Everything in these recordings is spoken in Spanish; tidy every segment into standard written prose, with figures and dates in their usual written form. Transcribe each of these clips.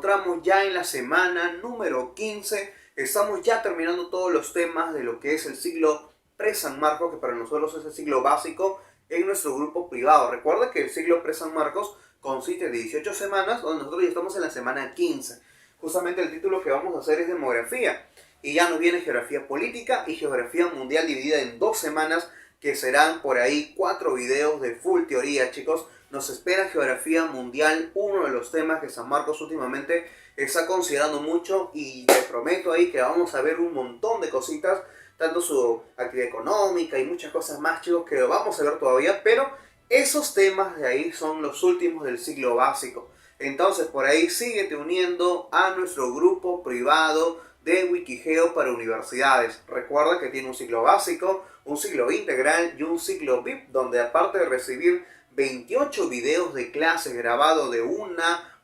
encontramos ya en la semana número 15. Estamos ya terminando todos los temas de lo que es el siglo pre-San Marcos, que para nosotros es el siglo básico en nuestro grupo privado. Recuerda que el siglo pre-San Marcos consiste de 18 semanas, donde nosotros ya estamos en la semana 15. Justamente el título que vamos a hacer es demografía. Y ya nos viene geografía política y geografía mundial dividida en 2 semanas, que serán por ahí 4 videos de full teoría, chicos. Nos espera geografía mundial, uno de los temas que San Marcos últimamente está considerando mucho, y te prometo ahí que vamos a ver un montón de cositas, tanto su actividad económica y muchas cosas más, chicos, que vamos a ver todavía, pero esos temas de ahí son los últimos del siglo básico. Entonces por ahí síguete uniendo a nuestro grupo privado de Wikigeo para universidades. Recuerda que tiene un ciclo básico, un ciclo integral y un ciclo VIP, donde aparte de recibir 28 videos de clase grabados de 1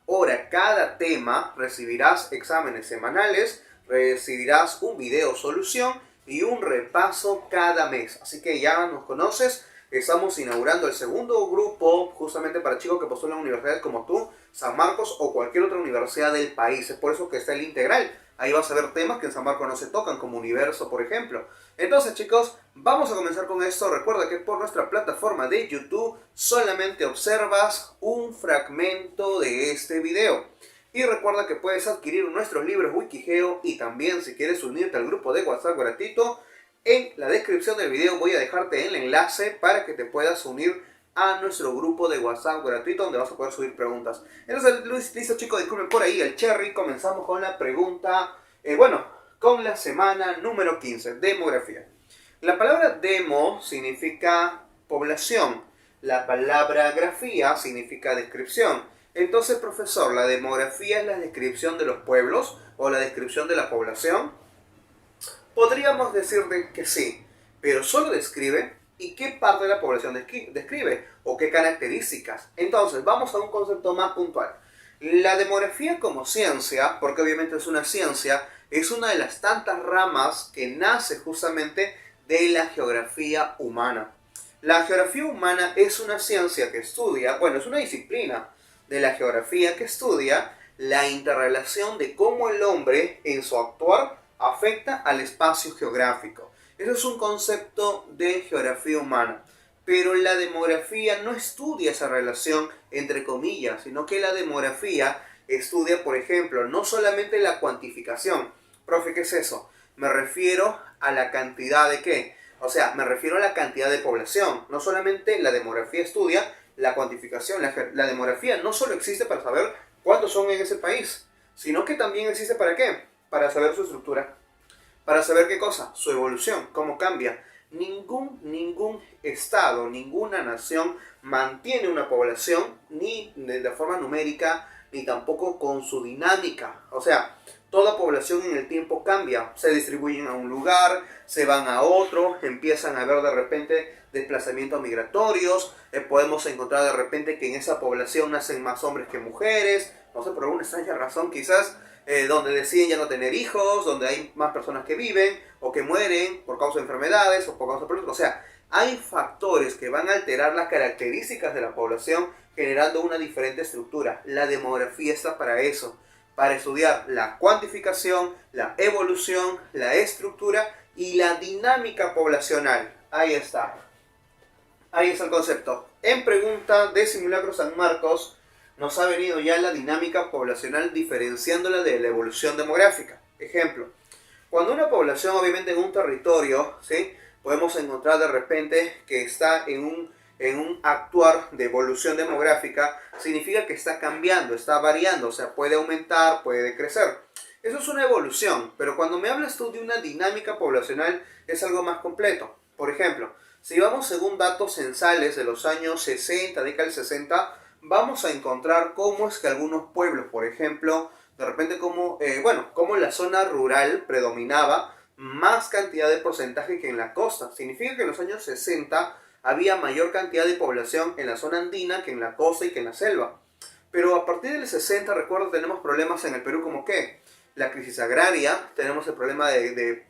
hora cada tema, recibirás exámenes semanales, recibirás un video solución y un repaso cada mes. Así que ya nos conoces. Estamos inaugurando el segundo grupo justamente para chicos que postulan universidades como tú, San Marcos o cualquier otra universidad del país. Es por eso que está el integral. Ahí vas a ver temas que en San Marcos no se tocan, como universo, por ejemplo. Entonces, chicos, vamos a comenzar con esto. Recuerda que por nuestra plataforma de YouTube solamente observas un fragmento de este video. Y recuerda que puedes adquirir nuestros libros Wikigeo, y también si quieres unirte al grupo de WhatsApp gratuito, en la descripción del video voy a dejarte el enlace para que te puedas unir a nuestro grupo de WhatsApp gratuito, donde vas a poder subir preguntas. Entonces, listo, chicos, disculpen por ahí el cherry. Comenzamos con la pregunta, con la semana número 15, demografía. La palabra demo significa población. La palabra grafía significa descripción. Entonces, profesor, ¿la demografía es la descripción de los pueblos o la descripción de la población? Podríamos decir que sí, pero solo describe. ¿Y qué parte de la población describe? ¿O qué características? Entonces, vamos a un concepto más puntual. La demografía como ciencia, porque obviamente es una ciencia, es una de las tantas ramas que nace justamente de la geografía humana. La geografía humana es una ciencia que estudia, es una disciplina de la geografía que estudia la interrelación de cómo el hombre en su actuar afecta al espacio geográfico. Eso es un concepto de geografía humana. Pero la demografía no estudia esa relación entre comillas, sino que la demografía estudia, por ejemplo, no solamente la cuantificación. Profe, ¿qué es eso? Me refiero a la cantidad de ¿qué? O sea, me refiero a la cantidad de población. No solamente la demografía estudia la cuantificación. La demografía no solo existe para saber cuántos son en ese país, sino que también existe ¿para qué? Para saber su estructura. Para saber qué cosa, su evolución, cómo cambia. Ningún estado, ninguna nación mantiene una población ni de forma numérica, ni tampoco con su dinámica. O sea, toda población en el tiempo cambia. Se distribuyen a un lugar, se van a otro, empiezan a haber de repente desplazamientos migratorios. Podemos encontrar de repente que en esa población nacen más hombres que mujeres. No sé, por alguna extraña razón quizás. Donde deciden ya no tener hijos, donde hay más personas que viven o que mueren por causa de enfermedades o por causa de problemas. O sea, hay factores que van a alterar las características de la población, generando una diferente estructura. La demografía está para eso, para estudiar la cuantificación, la evolución, la estructura y la dinámica poblacional. Ahí está. Ahí está el concepto. En pregunta de Simulacro San Marcos, nos ha venido ya la dinámica poblacional diferenciándola de la evolución demográfica. Ejemplo, cuando una población obviamente en un territorio, ¿sí?, podemos encontrar de repente que está en un actuar de evolución demográfica, significa que está cambiando, está variando, o sea, puede aumentar, puede decrecer. Eso es una evolución, pero cuando me hablas tú de una dinámica poblacional es algo más completo. Por ejemplo, si vamos según datos censales de los años 60, década del 60, vamos a encontrar cómo es que algunos pueblos, por ejemplo, de repente como la zona rural predominaba más cantidad de porcentaje que en la costa. Significa que en los años 60 había mayor cantidad de población en la zona andina que en la costa y que en la selva. Pero a partir del 60, recuerdo, tenemos problemas en el Perú como ¿qué? La crisis agraria, tenemos el problema de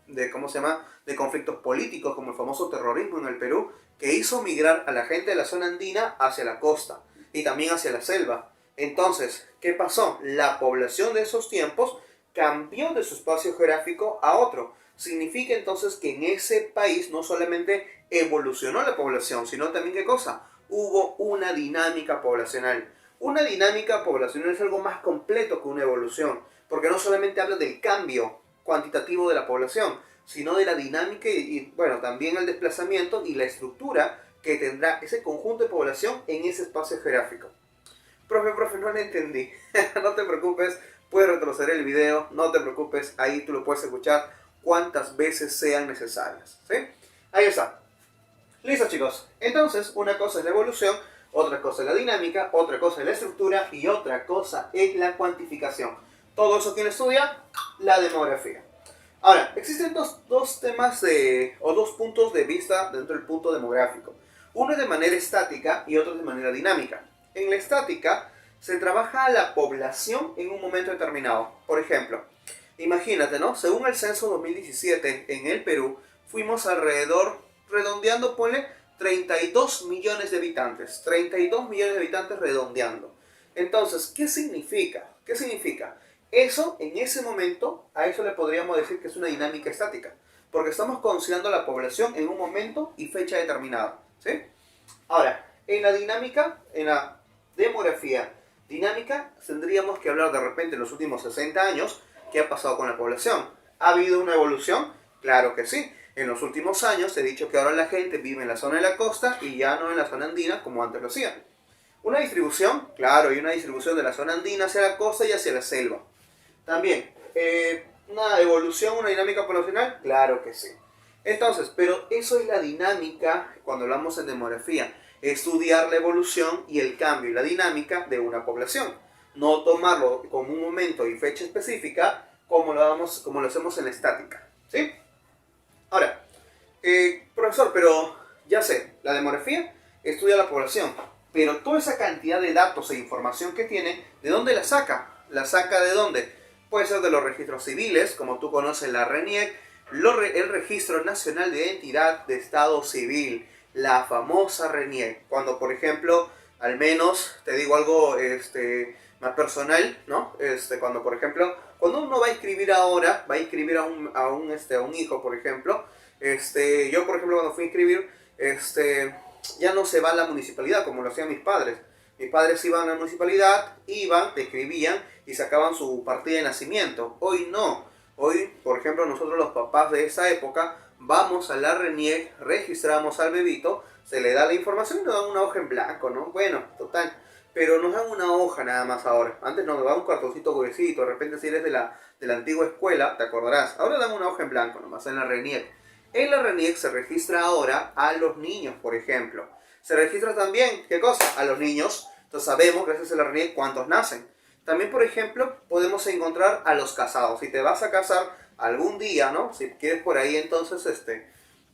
conflictos políticos como el famoso terrorismo en el Perú, que hizo migrar a la gente de la zona andina hacia la costa y también hacia la selva. Entonces, ¿qué pasó? La población de esos tiempos cambió de su espacio geográfico a otro. Significa entonces que en ese país no solamente evolucionó la población, sino también ¿qué cosa? Hubo una dinámica poblacional. Una dinámica poblacional es algo más completo que una evolución, porque no solamente habla del cambio cuantitativo de la población, sino de la dinámica bueno, también el desplazamiento y la estructura que tendrá ese conjunto de población en ese espacio geográfico. Profe, no lo entendí. No te preocupes, puedes retroceder el video, no te preocupes, ahí tú lo puedes escuchar cuantas veces sean necesarias, ¿sí? Ahí está. Listo, chicos. Entonces, una cosa es la evolución, otra cosa es la dinámica, otra cosa es la estructura y otra cosa es la cuantificación. Todo eso, ¿quién estudia? La demografía. Ahora, existen dos temas o dos puntos de vista dentro del punto demográfico. Uno es de manera estática y otro es de manera dinámica. En la estática se trabaja a la población en un momento determinado. Por ejemplo, imagínate, ¿no? Según el censo 2017 en el Perú, fuimos alrededor, redondeando, ponle 32 millones de habitantes. 32 millones de habitantes redondeando. Entonces, ¿qué significa? ¿Qué significa? Eso, en ese momento, a eso le podríamos decir que es una dinámica estática. Porque estamos considerando la población en un momento y fecha determinada, ¿sí? Ahora, en la dinámica, en la demografía dinámica, tendríamos que hablar de repente en los últimos 60 años, ¿qué ha pasado con la población? ¿Ha habido una evolución? Claro que sí. En los últimos años he dicho que ahora la gente vive en la zona de la costa y ya no en la zona andina como antes lo hacían. ¿Una distribución? Claro, hay una distribución de la zona andina hacia la costa y hacia la selva. También, ¿una evolución, una dinámica poblacional? Claro que sí. Entonces, pero eso es la dinámica cuando hablamos en demografía. Estudiar la evolución y el cambio y la dinámica de una población. No tomarlo como un momento y fecha específica como lo hacemos en la estática, ¿sí? Ahora, profesor, pero ya sé, la demografía estudia la población, pero toda esa cantidad de datos e información que tiene, ¿de dónde la saca? ¿La saca de dónde? Puede ser de los registros civiles, como tú conoces la RENIEC, el Registro Nacional de Identidad de Estado Civil, la famosa RENIEC. Cuando, por ejemplo, al menos, te digo algo más personal, ¿no? Cuando, por ejemplo, cuando uno va a inscribir ahora, va a inscribir a un hijo, por ejemplo, yo, por ejemplo, cuando fui a inscribir, ya no se va a la municipalidad como lo hacían mis padres. Mis padres iban a la municipalidad, iban, te escribían y sacaban su partida de nacimiento. Hoy no. Hoy, por ejemplo, nosotros los papás de esa época vamos a la RENIEC, registramos al bebito, se le da la información y nos dan una hoja en blanco, ¿no? Bueno, total. Pero nos dan una hoja nada más ahora. Antes nos daban un cartoncito gruesito, de repente si eres de la antigua escuela, te acordarás. Ahora dan una hoja en blanco nomás en la RENIEC. En la RENIEC se registra ahora a los niños, por ejemplo. Se registra también, ¿qué cosa? A los niños. Entonces sabemos, gracias a la RENIEC, cuántos nacen. También, por ejemplo, podemos encontrar a los casados. Si te vas a casar algún día, ¿no? Si quieres por ahí, entonces,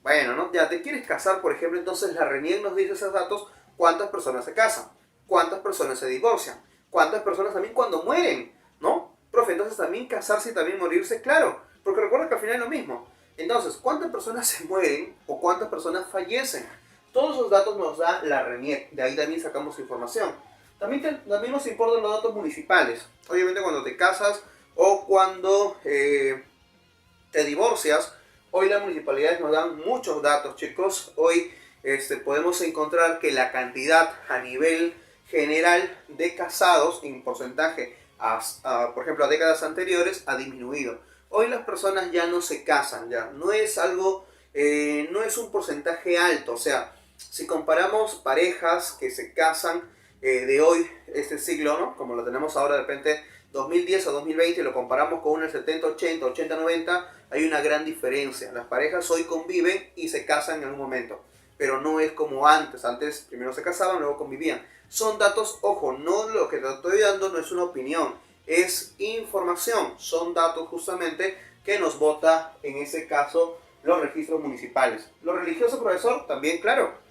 bueno, ¿no? Ya te quieres casar, por ejemplo, entonces la RENIEC nos dice esos datos, cuántas personas se casan, cuántas personas se divorcian, cuántas personas también cuando mueren, ¿no? Profe, entonces también casarse y también morirse, claro, porque recuerda que al final es lo mismo. Entonces, ¿cuántas personas se mueren o cuántas personas fallecen? Todos esos datos nos da la RENIEC, de ahí también sacamos información. También nos importan los datos municipales. Obviamente cuando te casas o cuando te divorcias, hoy las municipalidades nos dan muchos datos, chicos. Hoy podemos encontrar que la cantidad a nivel general de casados en porcentaje, por ejemplo, a décadas anteriores, ha disminuido. Hoy las personas ya no se casan, ya no es algo, no es un porcentaje alto. O sea, si comparamos parejas que se casan de hoy, este siglo, ¿no? Como lo tenemos ahora de repente 2010 a 2020, y lo comparamos con el 70, 80, 80, 90, hay una gran diferencia. Las parejas hoy conviven y se casan en un momento, pero no es como antes. Antes primero se casaban, luego convivían. Son datos, ojo, no lo que te estoy dando no es una opinión, es información. Son datos justamente que nos bota, en ese caso, los registros municipales. Los religiosos, profesor, también, claro.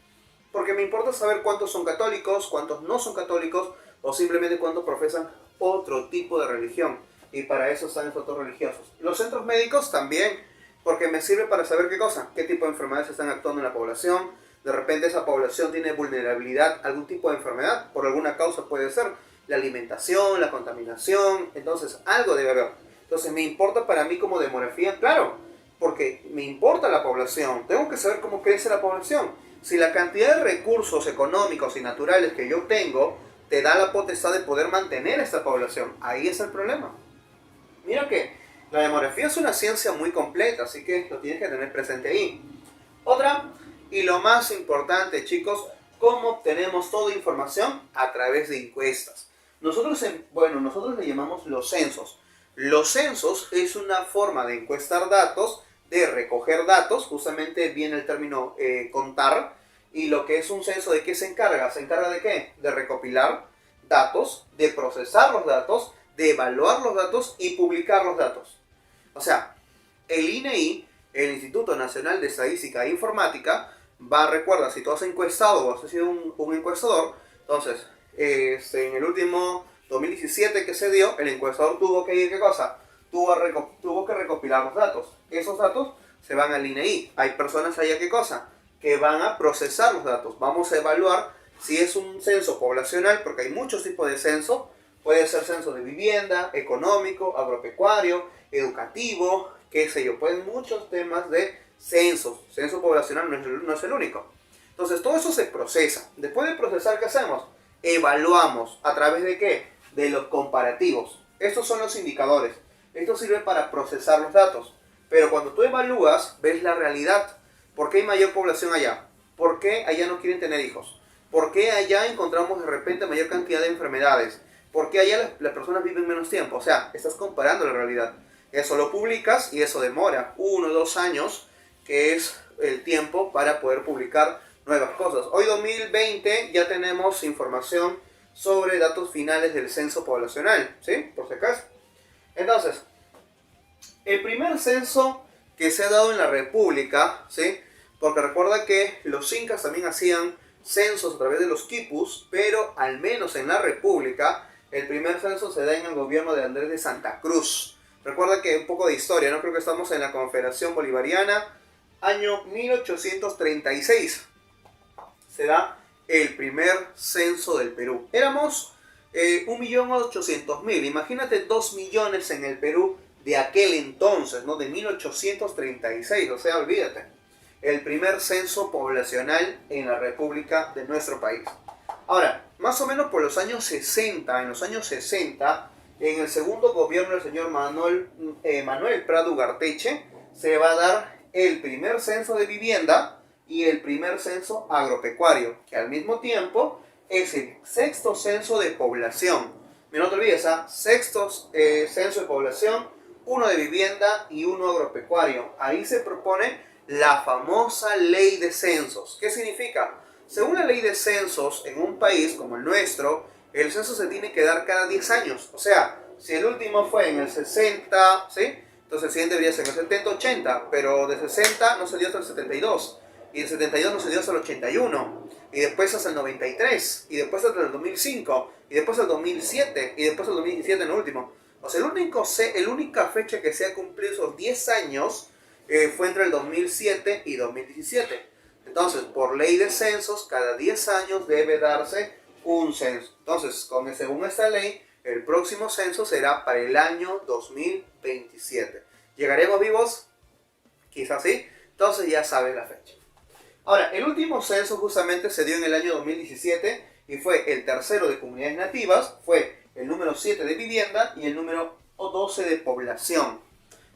Porque me importa saber cuántos son católicos, cuántos no son católicos, o simplemente cuántos profesan otro tipo de religión. Y para eso están los otros religiosos. Los centros médicos también, porque me sirve para saber qué cosa, qué tipo de enfermedades están actuando en la población. De repente esa población tiene vulnerabilidad a algún tipo de enfermedad, por alguna causa puede ser. la alimentación, la contaminación, entonces algo debe haber. Entonces me importa para mí como demografía, claro, porque me importa la población, tengo que saber cómo crece la población. Si la cantidad de recursos económicos y naturales que yo tengo te da la potestad de poder mantener esta población, ahí es el problema. Mira que la demografía es una ciencia muy completa, así que lo tienes que tener presente ahí. Otra, y lo más importante, chicos, ¿cómo obtenemos toda información? A través de encuestas. Nosotros le llamamos los censos. Los censos es una forma de encuestar datos, de recoger datos, justamente viene el término contar, y lo que es un censo, ¿de qué se encarga? ¿Se encarga de qué? De recopilar datos, de procesar los datos, de evaluar los datos y publicar los datos. O sea, el INEI, el Instituto Nacional de Estadística e Informática, recuerda, si tú has encuestado o has sido un encuestador, entonces, en el último 2017 que se dio, el encuestador tuvo que ir, ¿qué cosa? Tuvo que recopilar los datos. Esos datos se van al INEI. Hay personas allá, ¿qué cosa? Que van a procesar los datos. Vamos a evaluar si es un censo poblacional, porque hay muchos tipos de censo. Puede ser censo de vivienda, económico, agropecuario, educativo, qué sé yo. Pueden muchos temas de censos. Censo poblacional no es el único. Entonces todo eso se procesa. Después de procesar, ¿qué hacemos? Evaluamos. ¿A través de qué? De los comparativos. Estos son los indicadores. Esto sirve para procesar los datos. Pero cuando tú evalúas, ves la realidad. ¿Por qué hay mayor población allá? ¿Por qué allá no quieren tener hijos? ¿Por qué allá encontramos de repente mayor cantidad de enfermedades? ¿Por qué allá las personas viven menos tiempo? O sea, estás comparando la realidad. Eso lo publicas y eso demora 1 o 2 años, que es el tiempo para poder publicar nuevas cosas. Hoy 2020 ya tenemos información sobre datos finales del censo poblacional, ¿sí? Por si acaso. Entonces, el primer censo que se ha dado en la República, ¿sí? Porque recuerda que los incas también hacían censos a través de los quipus, pero al menos en la República, el primer censo se da en el gobierno de Andrés de Santa Cruz. Recuerda que un poco de historia, ¿no? Creo que estamos en la Confederación Bolivariana, año 1836. Se da el primer censo del Perú. Éramos 1.800.000. Imagínate 2 millones en el Perú de aquel entonces, ¿no? De 1836. O sea, olvídate. El primer censo poblacional en la República de nuestro país. Ahora, más o menos por los años 60, en el segundo gobierno del señor Manuel Prado Ugarteche, se va a dar el primer censo de vivienda y el primer censo agropecuario, que al mismo tiempo es el sexto censo de población. Mira, no te olvides, sexto censo de población, uno de vivienda y uno agropecuario. Ahí se propone la famosa ley de censos. ¿Qué significa? Según la ley de censos, en un país como el nuestro, el censo se tiene que dar cada 10 años. O sea, si el último fue en el 60, ¿sí? Entonces el siguiente debería ser en el 70, 80, pero de 60 no se dio hasta el 72, y el 72 no se dio hasta el 81, y después hasta el 93, y después hasta el 2005, y después el 2007, y después el 2017 en el último. O sea, la única fecha que se ha cumplido esos 10 años fue entre el 2007 y 2017. Entonces, por ley de censos, cada 10 años debe darse un censo. Entonces, según esta ley, el próximo censo será para el año 2027. ¿Llegaremos vivos? Quizás sí. Entonces ya sabes la fecha. Ahora, el último censo justamente se dio en el año 2017 y fue el tercero de comunidades nativas, fue el número 7 de vivienda y el número 12 de población.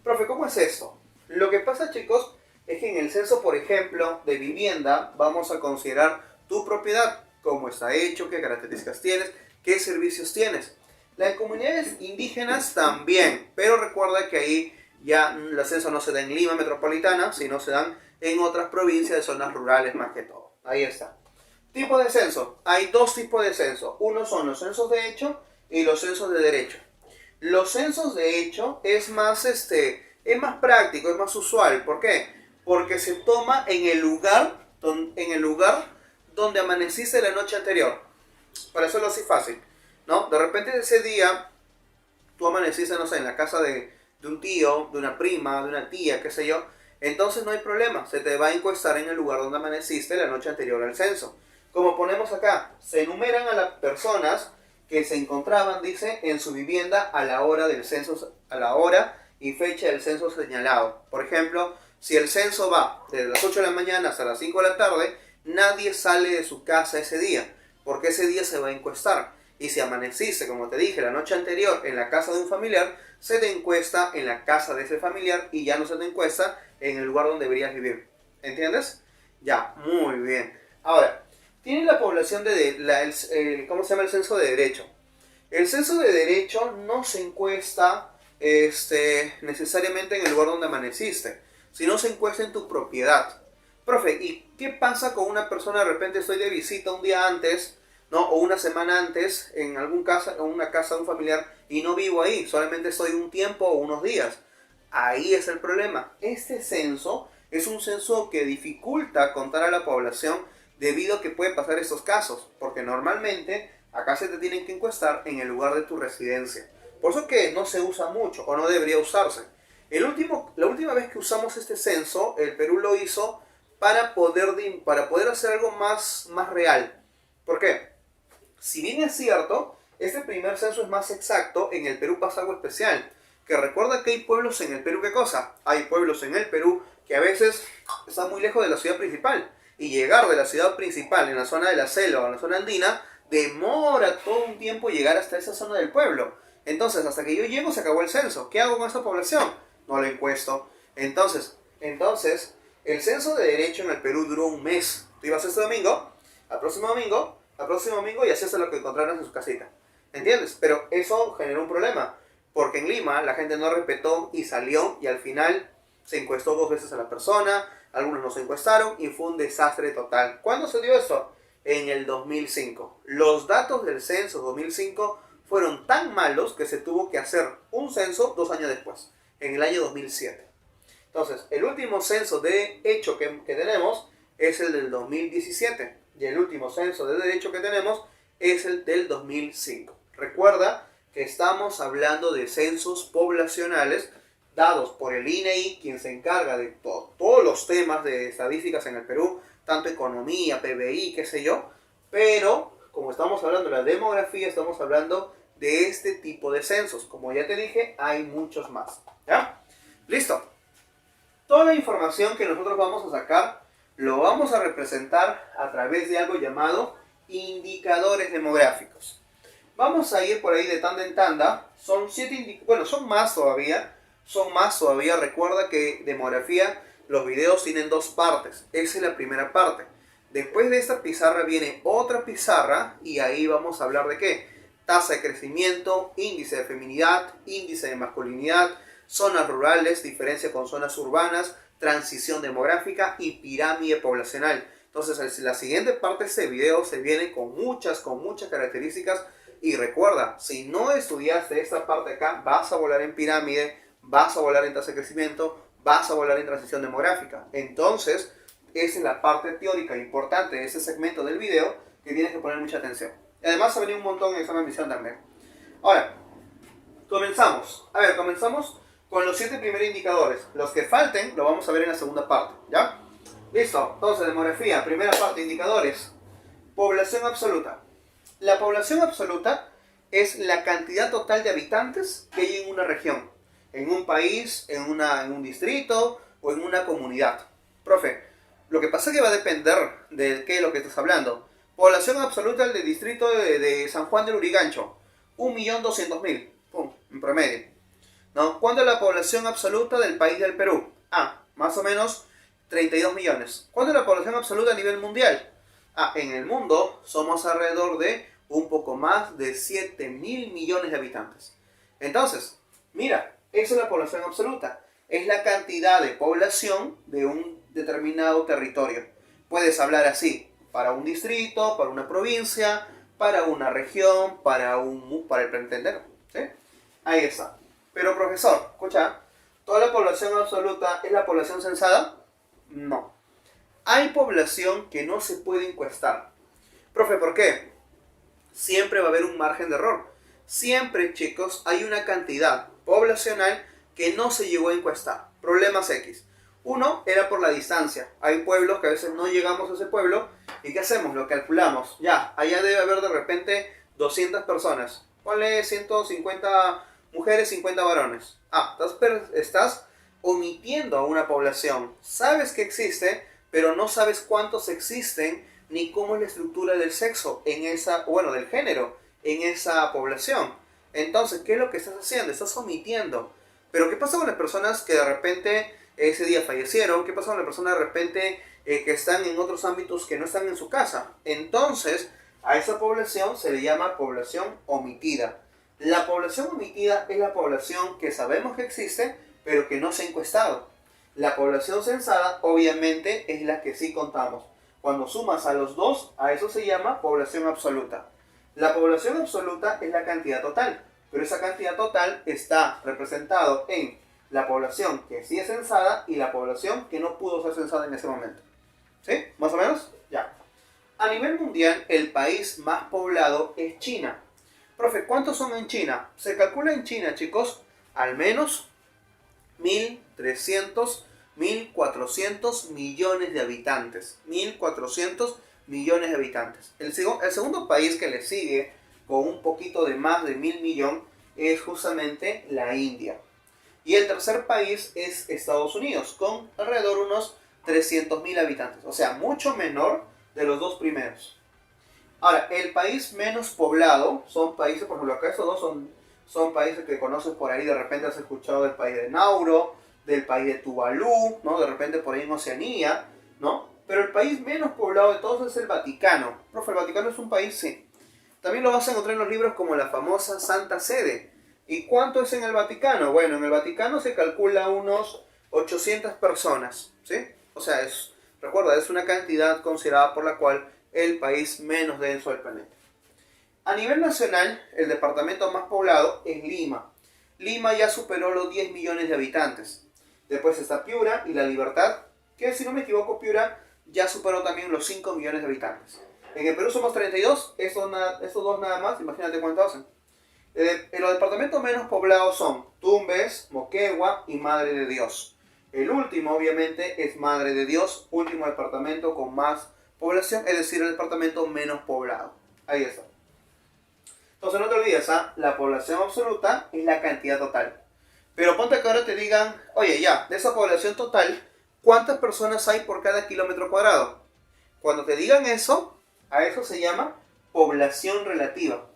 Profe, ¿cómo es esto? Lo que pasa, chicos, es que en el censo, por ejemplo, de vivienda, vamos a considerar tu propiedad, cómo está hecho, qué características tienes, qué servicios tienes. Las comunidades indígenas también, pero recuerda que ahí ya el censo no se da en Lima metropolitana, sino se dan en otras provincias de zonas rurales más que todo. Ahí está. Tipo de censo. Hay dos tipos de censo. Uno son los censos de hecho y los censos de derecho. Los censos de hecho es más práctico, es más usual. ¿Por qué? Porque se toma en el lugar donde amaneciste la noche anterior. Para hacerlo así fácil, ¿no? De repente ese día tú amaneciste, no sé, en la casa de un tío, de una prima, de una tía, qué sé yo. Entonces no hay problema, se te va a encuestar en el lugar donde amaneciste la noche anterior al censo. Como ponemos acá, se enumeran a las personas que se encontraban, dice, en su vivienda a la hora del censo, a la hora y fecha del censo señalado. Por ejemplo, si el censo va desde las 8 de la mañana hasta las 5 de la tarde, nadie sale de su casa ese día, porque ese día se va a encuestar. Y si amaneciste, como te dije, la noche anterior en la casa de un familiar, se te encuesta en la casa de ese familiar y ya no se te encuesta en el lugar donde deberías vivir. ¿Entiendes? Ya, muy bien. Ahora, tiene la población ¿cómo se llama? El censo de derecho. El censo de derecho no se encuesta necesariamente en el lugar donde amaneciste, sino se encuesta en tu propiedad. Profe, ¿y qué pasa con una persona? De repente estoy de visita un día antes, ¿no? O una semana antes en una casa de un familiar y no vivo ahí, solamente estoy un tiempo o unos días. Ahí es el problema. Este censo es un censo que dificulta contar a la población debido a que puede pasar estos casos, porque normalmente acá se te tienen que encuestar en el lugar de tu residencia. Por eso que no se usa mucho o no debería usarse. La última vez que usamos este censo, el Perú lo hizo para poder hacer algo más real. ¿Por qué? Si bien es cierto, este primer censo es más exacto, en el Perú pasa algo especial. Que recuerda que hay pueblos en el Perú, ¿qué cosa? Hay pueblos en el Perú que a veces están muy lejos de la ciudad principal. Y llegar de la ciudad principal en la zona de la selva o en la zona andina, demora todo un tiempo llegar hasta esa zona del pueblo. Entonces, hasta que yo llego se acabó el censo. ¿Qué hago con esta población? No lo encuesto. Entonces, el censo de derecho en el Perú duró un mes. Tú ibas este domingo, al próximo domingo y así hasta lo que encontraras en su casita. ¿Entiendes? Pero eso generó un problema. Porque en Lima la gente no respetó y salió y al final se encuestó 2 veces a la persona, algunos no se encuestaron y fue un desastre total. ¿Cuándo se dio esto? En el 2005. Los datos del censo 2005 fueron tan malos que se tuvo que hacer un censo 2 años después, en el año 2007. Entonces, el último censo de hecho que tenemos es el del 2017 y el último censo de derecho que tenemos es el del 2005. Recuerda que estamos hablando de censos poblacionales dados por el INEI, quien se encarga de todos los temas de estadísticas en el Perú, tanto economía, PBI, qué sé yo, pero como estamos hablando de la demografía, estamos hablando de este tipo de censos. Como ya te dije, hay muchos más. ¿Ya? Listo. Toda la información que nosotros vamos a sacar lo vamos a representar a través de algo llamado indicadores demográficos. Vamos a ir por ahí de tanda en tanda. Son 7 son más todavía. Recuerda que demografía, los videos tienen 2 partes. Esa es la primera parte. Después de esta pizarra viene otra pizarra y ahí vamos a hablar de qué. Tasa de crecimiento, índice de feminidad, índice de masculinidad, zonas rurales, diferencia con zonas urbanas, transición demográfica y pirámide poblacional. Entonces la siguiente parte de este video se viene con muchas características. Y recuerda, si no estudiaste esta parte acá, vas a volar en pirámide, vas a volar en tasa de crecimiento, vas a volar en transición demográfica. Entonces, esa es la parte teórica importante de este segmento del video que tienes que poner mucha atención. Y además ha venido un montón en examen de admisión también. Ahora, comenzamos. Comenzamos con los 7 primeros indicadores. Los que falten lo vamos a ver en la segunda parte, ¿ya? Listo. Entonces, demografía, primera parte, indicadores. Población absoluta. La población absoluta es la cantidad total de habitantes que hay en una región, en un país, en un distrito o en una comunidad. Profe, lo que pasa es que va a depender de qué es lo que estás hablando. Población absoluta del distrito de San Juan del Urigancho, 1.200.000, en promedio. ¿No? ¿Cuánto es la población absoluta del país del Perú? Más o menos 32 millones. ¿Cuánto es la población absoluta a nivel mundial? En el mundo somos alrededor de un poco más de 7.000 millones de habitantes. Entonces, mira, esa es la población absoluta. Es la cantidad de población de un determinado territorio. Puedes hablar así, para un distrito, para una provincia, para una región, para el entender. ¿Sí? Ahí está. Pero profesor, escucha, ¿toda la población absoluta es la población censada? No. Hay población que no se puede encuestar. Profe, ¿por qué? Siempre va a haber un margen de error. Siempre, chicos, hay una cantidad poblacional que no se llegó a encuestar. Problemas X. Uno era por la distancia. Hay pueblos que a veces no llegamos a ese pueblo. ¿Y qué hacemos? Lo calculamos. Ya, allá debe haber de repente 200 personas. Ponle 150 mujeres, 50 varones. Estás omitiendo a una población. Sabes que existe, pero no sabes cuántos existen ni cómo es la estructura del sexo en esa, bueno, del género en esa población. Entonces, ¿qué es lo que estás haciendo? Estás omitiendo. Pero ¿qué pasa con las personas que de repente ese día fallecieron? ¿Qué pasa con las personas de repente que están en otros ámbitos que no están en su casa? Entonces, a esa población se le llama población omitida. La población omitida es la población que sabemos que existe, pero que no se ha encuestado. La población censada, obviamente, es la que sí contamos. Cuando sumas a los dos, a eso se llama población absoluta. La población absoluta es la cantidad total, pero esa cantidad total está representado en la población que sí es censada y la población que no pudo ser censada en ese momento. ¿Sí? ¿Más o menos? Ya. A nivel mundial, el país más poblado es China. Profe, ¿cuántos son en China? Se calcula en China, chicos, al menos 1.300, 1.400 millones de habitantes. 1.400 millones de habitantes. El segundo país que le sigue con un poquito de más de 1.000 millones es justamente la India. Y el tercer país es Estados Unidos, con alrededor de unos 300.000 habitantes. O sea, mucho menor de los dos primeros. Ahora, el país menos poblado son países, por ejemplo, acá estos dos son países que conoces por ahí, de repente has escuchado del país de Nauru, del país de Tuvalu, ¿no? De repente por ahí en Oceanía, ¿no? Pero el país menos poblado de todos es el Vaticano. Profe, ¿el Vaticano es un país? Sí. También lo vas a encontrar en los libros como la famosa Santa Sede. ¿Y cuánto es en el Vaticano? Bueno, en el Vaticano se calcula unos 800 personas, ¿sí? O sea, recuerda, es una cantidad considerada por la cual el país menos denso del planeta. A nivel nacional, el departamento más poblado es Lima. Lima ya superó los 10 millones de habitantes. Después está Piura y La Libertad, que si no me equivoco, Piura ya superó también los 5 millones de habitantes. En el Perú somos 32, estos dos nada más, imagínate cuánto hacen. Los departamentos menos poblados son Tumbes, Moquegua y Madre de Dios. El último, obviamente, es Madre de Dios, último departamento con más población, es decir, el departamento menos poblado. Ahí está. Entonces no te olvides, la población absoluta es la cantidad total. Pero ponte que ahora te digan, oye, ya, de esa población total, ¿cuántas personas hay por cada kilómetro cuadrado? Cuando te digan eso, a eso se llama población relativa.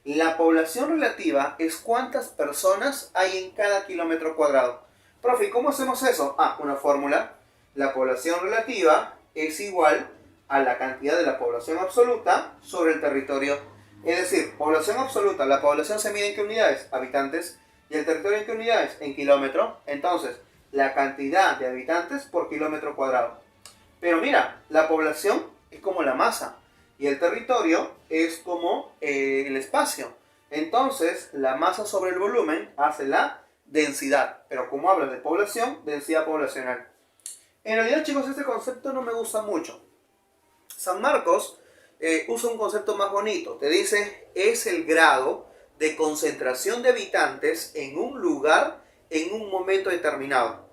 La población relativa es cuántas personas hay en cada kilómetro cuadrado. Profe, ¿cómo hacemos eso? Una fórmula. La población relativa es igual a la cantidad de la población absoluta sobre el territorio. Es decir, población absoluta, la población se mide en qué unidades, habitantes, y el territorio en qué unidades, en kilómetro. Entonces, la cantidad de habitantes por kilómetro cuadrado. Pero mira, la población es como la masa y el territorio es como el espacio. Entonces, la masa sobre el volumen hace la densidad. Pero como hablas de población, densidad poblacional. En realidad, chicos, este concepto no me gusta mucho. San Marcos usa un concepto más bonito. Te dice, es el grado de concentración de habitantes en un lugar en un momento determinado.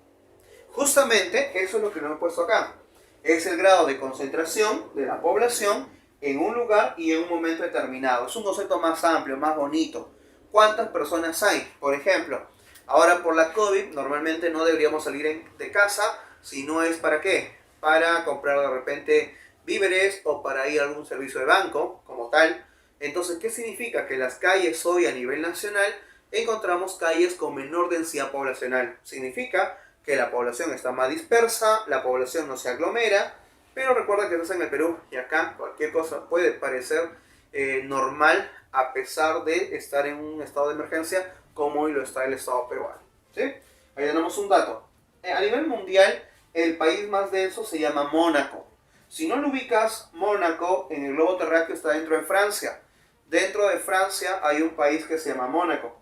Justamente eso es lo que nos he puesto acá. Es el grado de concentración de la población en un lugar y en un momento determinado. Es un concepto más amplio, más bonito. ¿Cuántas personas hay? Por ejemplo, ahora por la COVID normalmente no deberíamos salir de casa si no es para qué. Para comprar de repente víveres o para ir a algún servicio de banco como tal. Entonces, ¿qué significa? Que las calles hoy a nivel nacional encontramos calles con menor densidad poblacional. Significa que la población está más dispersa, la población no se aglomera, pero recuerda que estás en el Perú y acá cualquier cosa puede parecer normal a pesar de estar en un estado de emergencia como hoy lo está el estado peruano. ¿Sí? Ahí tenemos un dato. A nivel mundial, el país más denso se llama Mónaco. Si no lo ubicas, Mónaco en el globo terráqueo está dentro de Francia. Dentro de Francia hay un país que se llama Mónaco.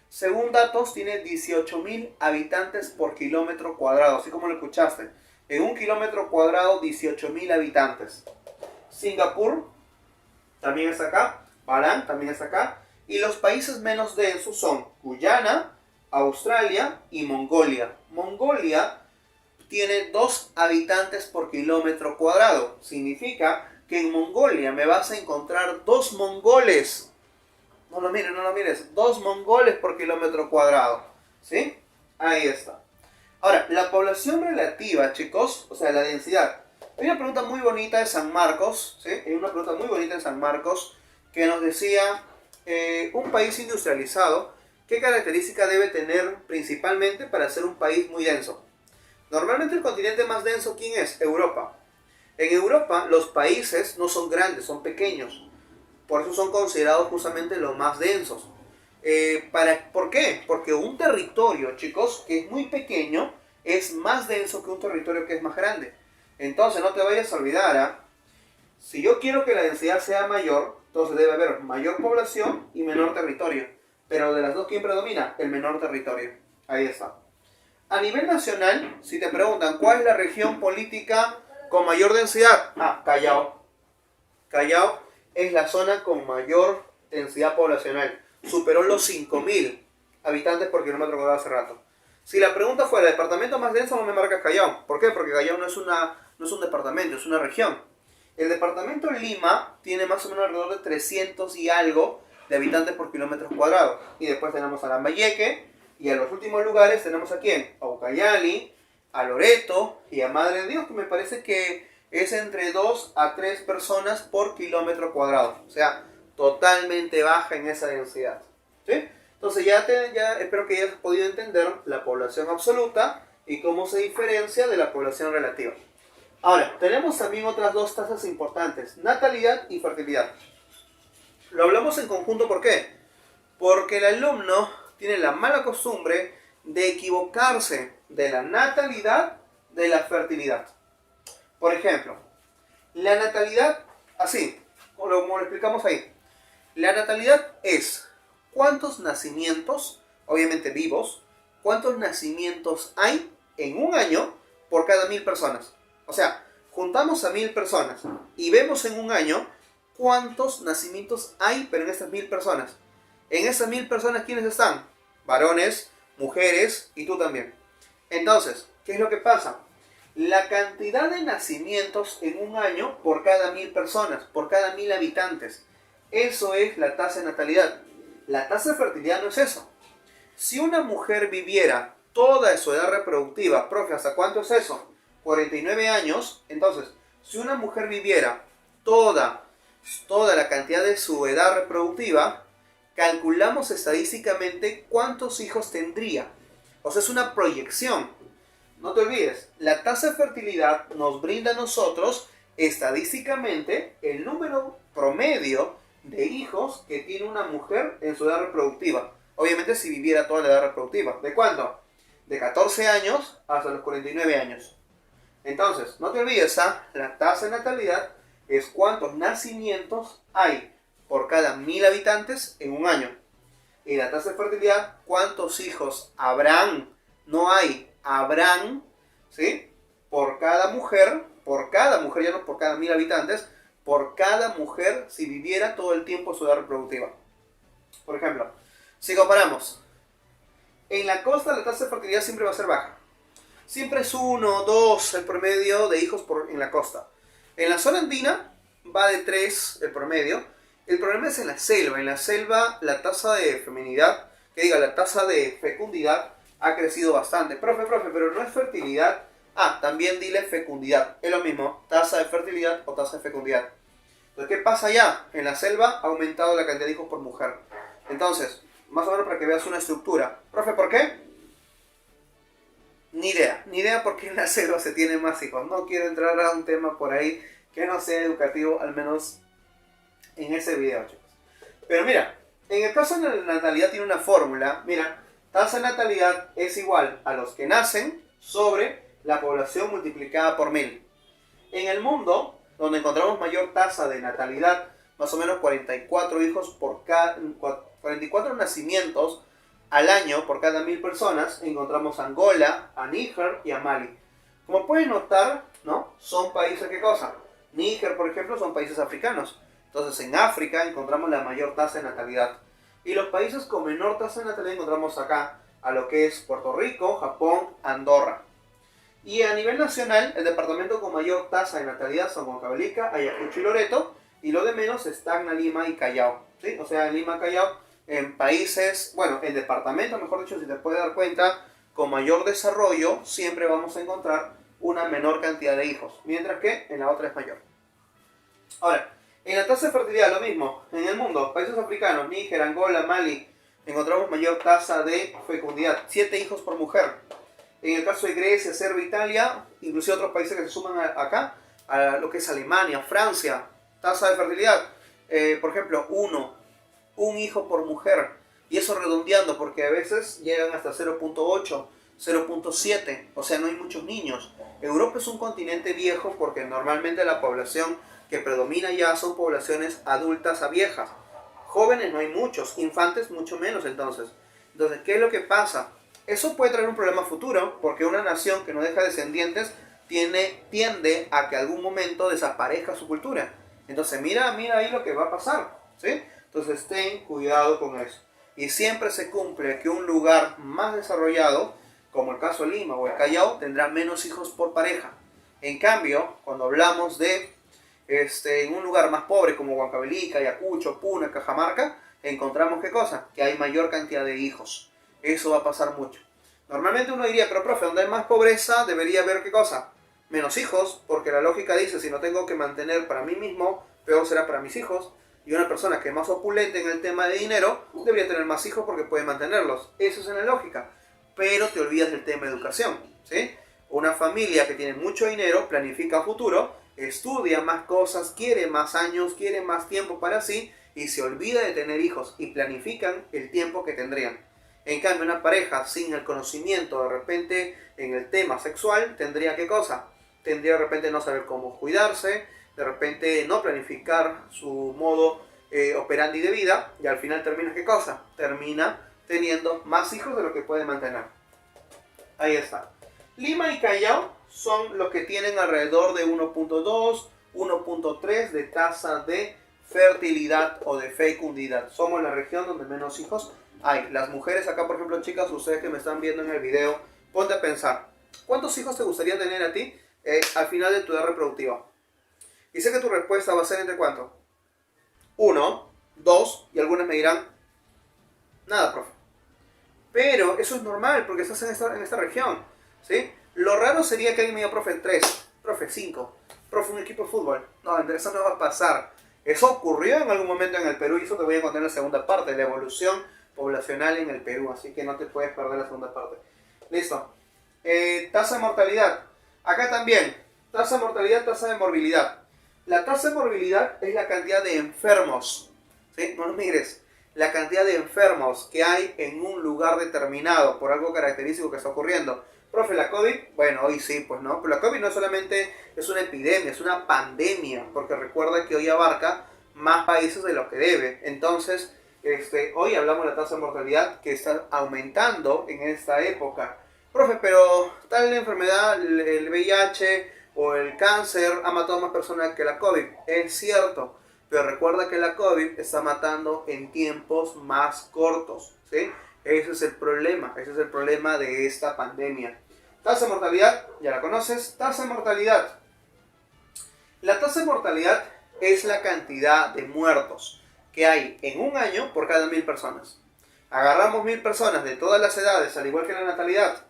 Según datos, tiene 18.000 habitantes por kilómetro cuadrado, así como lo escuchaste. En un kilómetro cuadrado, 18.000 habitantes. Singapur también está acá. Bahrein también está acá. Y los países menos densos son Guyana, Australia y Mongolia. Mongolia tiene 2 habitantes por kilómetro cuadrado. Significa que en Mongolia me vas a encontrar 2 mongoles. No lo mires, no lo mires. 2 mongoles por kilómetro cuadrado. ¿Sí? Ahí está. Ahora, la población relativa, chicos, o sea, la densidad. Hay una pregunta muy bonita de San Marcos, ¿sí? Hay una pregunta muy bonita de San Marcos que nos decía, un país industrializado, ¿qué característica debe tener principalmente para ser un país muy denso? Normalmente el continente más denso, ¿quién es? Europa. En Europa los países no son grandes, son pequeños. Por eso son considerados justamente los más densos. ¿Por qué? Porque un territorio, chicos, que es muy pequeño, es más denso que un territorio que es más grande. Entonces no te vayas a olvidar, ¿ah? Si yo quiero que la densidad sea mayor, entonces debe haber mayor población y menor territorio. Pero de las dos, ¿quién predomina? El menor territorio. Ahí está. A nivel nacional, si te preguntan cuál es la región política con mayor densidad, Callao. Callao es la zona con mayor densidad poblacional. Superó los 5.000 habitantes por kilómetro cuadrado hace rato. Si la pregunta fuera, ¿departamento más denso? No me marcas Callao. ¿Por qué? Porque Callao no es un departamento, es una región. El departamento de Lima tiene más o menos alrededor de 300 y algo de habitantes por kilómetros cuadrados. Y después tenemos a Lambayeque. Y a los últimos lugares tenemos a quién? A Ucayali, a Loreto y a Madre de Dios, que me parece que es entre 2 a 3 personas por kilómetro cuadrado. O sea, totalmente baja en esa densidad. ¿Sí? Entonces ya espero que hayas podido entender la población absoluta y cómo se diferencia de la población relativa. Ahora, tenemos también otras dos tasas importantes, natalidad y fertilidad. Lo hablamos en conjunto, ¿por qué? Porque el alumno tiene la mala costumbre de equivocarse de la natalidad de la fertilidad. Por ejemplo, la natalidad, así, como lo explicamos ahí. La natalidad es cuántos nacimientos, obviamente vivos, cuántos nacimientos hay en un año por cada 1.000 personas. O sea, juntamos a 1.000 personas y vemos en un año cuántos nacimientos hay, pero en estas 1.000 personas. En esas 1.000 personas, ¿quiénes están? Varones, mujeres y tú también. Entonces, ¿qué es lo que pasa? La cantidad de nacimientos en un año por cada 1.000 personas, por cada 1.000 habitantes. Eso es la tasa de natalidad. La tasa de fertilidad no es eso. Si una mujer viviera toda su edad reproductiva, profe, ¿hasta cuánto es eso? 49 años. Entonces, si una mujer viviera toda la cantidad de su edad reproductiva, calculamos estadísticamente cuántos hijos tendría. O sea, es una proyección. No te olvides, la tasa de fertilidad nos brinda a nosotros estadísticamente el número promedio de hijos que tiene una mujer en su edad reproductiva. Obviamente si viviera toda la edad reproductiva. ¿De cuánto? De 14 años hasta los 49 años. Entonces, no te olvides, la tasa de natalidad es cuántos nacimientos hay por cada 1.000 habitantes en un año. Y la tasa de fertilidad, cuántos hijos habrán, no hay, habrán, ¿sí? Por cada mujer, ya no por cada 1.000 habitantes, por cada mujer si viviera todo el tiempo su edad reproductiva. Por ejemplo, si comparamos, en la costa la tasa de fertilidad siempre va a ser baja. Siempre es 1 o 2 el promedio de hijos en la costa. En la zona andina va de 3 el promedio. El problema es en la selva. En la selva la tasa de feminidad, la tasa de fecundidad ha crecido bastante. Profe, pero no es fertilidad. También dile fecundidad. Es lo mismo, tasa de fertilidad o tasa de fecundidad. Entonces, ¿qué pasa allá? En la selva ha aumentado la cantidad de hijos por mujer. Entonces, más o menos para que veas una estructura. Profe, ¿por qué? Ni idea por qué en la selva se tiene más hijos. No quiero entrar a un tema por ahí que no sea educativo, al menos en ese video, chicos. Pero mira, en el caso de la natalidad tiene una fórmula. Mira, tasa de natalidad es igual a los que nacen sobre la población multiplicada por 1.000. En el mundo, donde encontramos mayor tasa de natalidad, más o menos 44 hijos por cada 44 nacimientos al año por cada 1.000 personas, encontramos a Angola, a Níger y a Mali. Como pueden notar, ¿no? Son países, ¿qué cosa? Níger, por ejemplo, son países africanos. Entonces, en África encontramos la mayor tasa de natalidad. Y los países con menor tasa de natalidad encontramos acá, a lo que es Puerto Rico, Japón, Andorra. Y a nivel nacional, el departamento con mayor tasa de natalidad son Huancavelica, Ayacucho y Loreto. Y lo de menos es Tacna, Lima y Callao. ¿sí? O sea, en Lima, Callao, en países, bueno, en departamentos, mejor dicho, si te puedes dar cuenta, con mayor desarrollo, siempre vamos a encontrar una menor cantidad de hijos, mientras que en la otra es mayor. Ahora, en la tasa de fertilidad, lo mismo. En el mundo, países africanos, Níger, Angola, Mali, encontramos mayor tasa de fecundidad, 7 hijos por mujer. En el caso de Grecia, Serbia, Italia, inclusive otros países que se suman acá, a lo que es Alemania, Francia, tasa de fertilidad, por ejemplo, un hijo por mujer. Y eso redondeando, porque a veces llegan hasta 0.8, 0.7, o sea, no hay muchos niños. Europa es un continente viejo porque normalmente la población que predomina ya son poblaciones adultas a viejas. Jóvenes no hay muchos, infantes mucho menos entonces. Entonces, ¿qué es lo que pasa? Eso puede traer un problema futuro porque una nación que no deja descendientes tiende a que algún momento desaparezca su cultura. Entonces, mira ahí lo que va a pasar, ¿sí? Entonces, ten cuidado con eso. Y siempre se cumple que un lugar más desarrollado, como el caso de Lima o el Callao, tendrá menos hijos por pareja. En cambio, cuando hablamos de en un lugar más pobre como Huancavelica, Ayacucho, Puna, Cajamarca, encontramos ¿qué cosa? Que hay mayor cantidad de hijos. Eso va a pasar mucho. Normalmente uno diría, pero profe, donde hay más pobreza debería haber ¿qué cosa? Menos hijos, porque la lógica dice, si no tengo que mantener para mí mismo, peor será para mis hijos. Y una persona que es más opulente en el tema de dinero, debería tener más hijos porque puede mantenerlos. Eso es en la lógica. Pero te olvidas del tema de educación, ¿sí? Una familia que tiene mucho dinero, planifica futuro, estudia más cosas, quiere más años, quiere más tiempo para sí, y se olvida de tener hijos y planifican el tiempo que tendrían. En cambio, una pareja sin el conocimiento de repente en el tema sexual, tendría ¿qué cosa? Tendría de repente no saber cómo cuidarse, de repente no planificar su modo operandi de vida, y al final termina ¿qué cosa? Termina teniendo más hijos de lo que puede mantener. Ahí está. Lima y Callao son los que tienen alrededor de 1.2, 1.3 de tasa de fertilidad o de fecundidad. Somos la región donde menos hijos hay. Las mujeres acá, por ejemplo, chicas, ustedes que me están viendo en el video, ponte a pensar, ¿cuántos hijos te gustaría tener a ti al final de tu edad reproductiva? Y sé que tu respuesta va a ser ¿entre cuánto? 1, 2, y algunas me dirán, nada, profe. Pero eso es normal porque estás en esta región, ¿sí? Lo raro sería que alguien me diga, profe, 3, profe, 5, profe, un equipo de fútbol. No, eso no va a pasar. Eso ocurrió en algún momento en el Perú y eso te voy a contar en la segunda parte, la evolución poblacional en el Perú, así que no te puedes perder la segunda parte. Listo. Tasa de mortalidad. Acá también, tasa de mortalidad, tasa de morbilidad. La tasa de morbilidad es la cantidad de enfermos, ¿sí? No nos mires. La cantidad de enfermos que hay en un lugar determinado por algo característico que está ocurriendo. Profe, la COVID, bueno, hoy sí, pues no, pero la COVID no solamente es una epidemia, es una pandemia, porque recuerda que hoy abarca más países de lo que debe. Entonces, hoy hablamos de la tasa de mortalidad que está aumentando en esta época. Profe, pero tal enfermedad, el VIH o el cáncer ha matado a más personas que la COVID. Es cierto. Pero recuerda que la COVID está matando en tiempos más cortos, ¿sí? Ese es el problema de esta pandemia. Tasa de mortalidad, ya la conoces, tasa de mortalidad. La tasa de mortalidad es la cantidad de muertos que hay en un año por cada 1000 personas. Agarramos 1000 personas de todas las edades, al igual que la natalidad.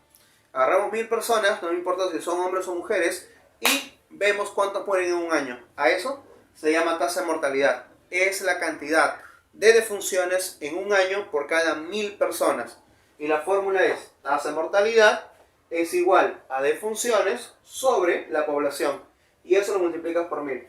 Agarramos 1000 personas, no me importa si son hombres o mujeres, y vemos cuántos mueren en un año. A eso se llama tasa de mortalidad. Es la cantidad de defunciones en un año por cada 1000 personas. Y la fórmula es tasa de mortalidad es igual a defunciones sobre la población. Y eso lo multiplicas por 1000.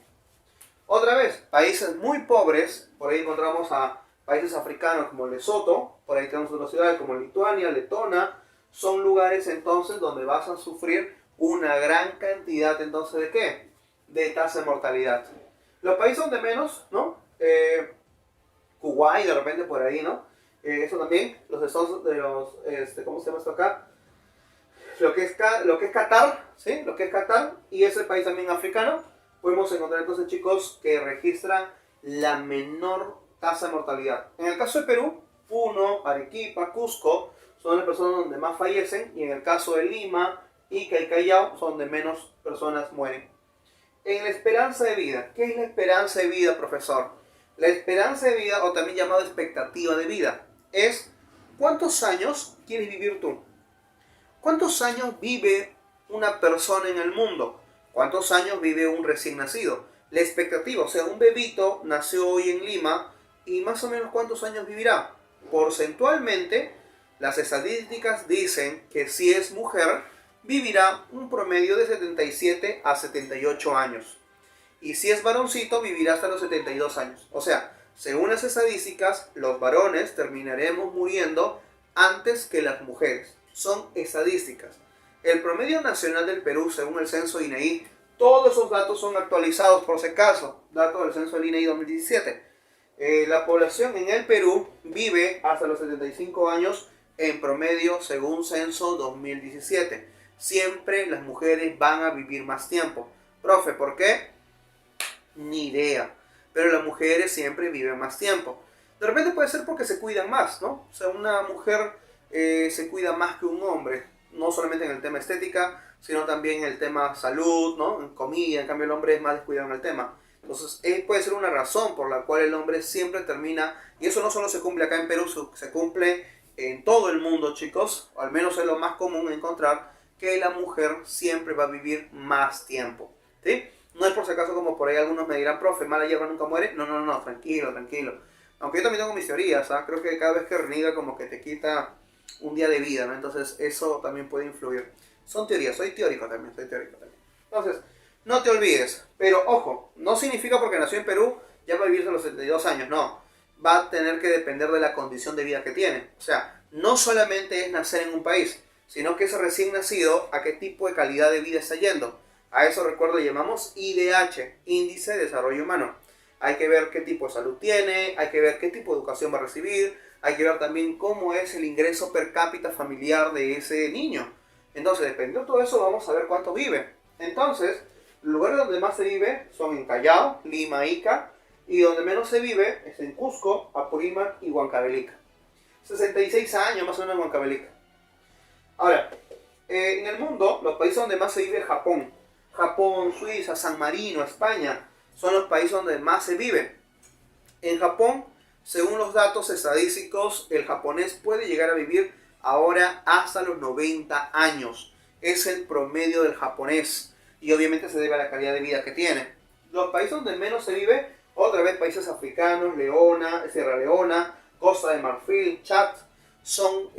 Otra vez, países muy pobres, por ahí encontramos a países africanos como Lesoto, por ahí tenemos otras ciudades como Lituania, Letona, son lugares entonces donde vas a sufrir una gran cantidad entonces ¿de qué? De tasa de mortalidad. Los países donde menos, ¿no? Kuwait de repente por ahí, ¿no? Eso también, los estados de los, ¿cómo se llama esto acá? Lo que es Qatar, ¿sí? Lo que es Qatar y ese país también africano, podemos encontrar entonces chicos que registran la menor tasa de mortalidad. En el caso de Perú, Puno, Arequipa, Cusco son las personas donde más fallecen y en el caso de Lima y Callao son donde menos personas mueren. En la esperanza de vida, ¿qué es la esperanza de vida, profesor? La esperanza de vida, o también llamado expectativa de vida, es ¿cuántos años quieres vivir tú? ¿Cuántos años vive una persona en el mundo? ¿Cuántos años vive un recién nacido? La expectativa, o sea, un bebito nació hoy en Lima y más o menos ¿cuántos años vivirá? Porcentualmente, las estadísticas dicen que si es mujer, vivirá un promedio de 77 a 78 años. Y si es varoncito, vivirá hasta los 72 años. O sea, según las estadísticas, los varones terminaremos muriendo antes que las mujeres. Son estadísticas. El promedio nacional del Perú, según el censo INEI, todos esos datos son actualizados por si acaso, datos del censo del INEI 2017. La población en el Perú vive hasta los 75 años en promedio según censo 2017. Siempre las mujeres van a vivir más tiempo. Profe, ¿por qué? Ni idea. Pero las mujeres siempre viven más tiempo. De repente puede ser porque se cuidan más, ¿no? O sea, una mujer se cuida más que un hombre. No solamente en el tema estética, sino también en el tema salud, ¿no? En comida. En cambio, el hombre es más descuidado en el tema. Entonces, puede ser una razón por la cual el hombre siempre termina. Y eso no solo se cumple acá en Perú, se cumple en todo el mundo, chicos. O al menos es lo más común encontrar que la mujer siempre va a vivir más tiempo, ¿sí? No es por si acaso como por ahí algunos me dirán, profe, mala hierba nunca muere. No, no, no, tranquilo, tranquilo. Aunque yo también tengo mis teorías, ¿ah? Creo que cada vez que reniega como que te quita un día de vida, ¿no? Entonces eso también puede influir. Son teorías, soy teórico también, Entonces, no te olvides. Pero ojo, no significa porque nació en Perú ya va a vivir a los 72 años, no. Va a tener que depender de la condición de vida que tiene. O sea, no solamente es nacer en un país, sino que ese recién nacido, a qué tipo de calidad de vida está yendo. A eso, recuerdo, llamamos IDH, Índice de Desarrollo Humano. Hay que ver qué tipo de salud tiene, hay que ver qué tipo de educación va a recibir, hay que ver también cómo es el ingreso per cápita familiar de ese niño. Entonces, dependiendo de todo eso, vamos a ver cuánto vive. Entonces, los lugares donde más se vive son en Callao, Lima, Ica, y donde menos se vive es en Cusco, Apurímac y Huancavelica. 66 años más o menos en Huancavelica. Ahora, en el mundo, los países donde más se vive es Japón. Japón, Suiza, San Marino, España, son los países donde más se vive. En Japón, según los datos estadísticos, el japonés puede llegar a vivir ahora hasta los 90 años. Es el promedio del japonés y obviamente se debe a la calidad de vida que tiene. Los países donde menos se vive, otra vez países africanos, Sierra Leona, Costa de Marfil, Chad, son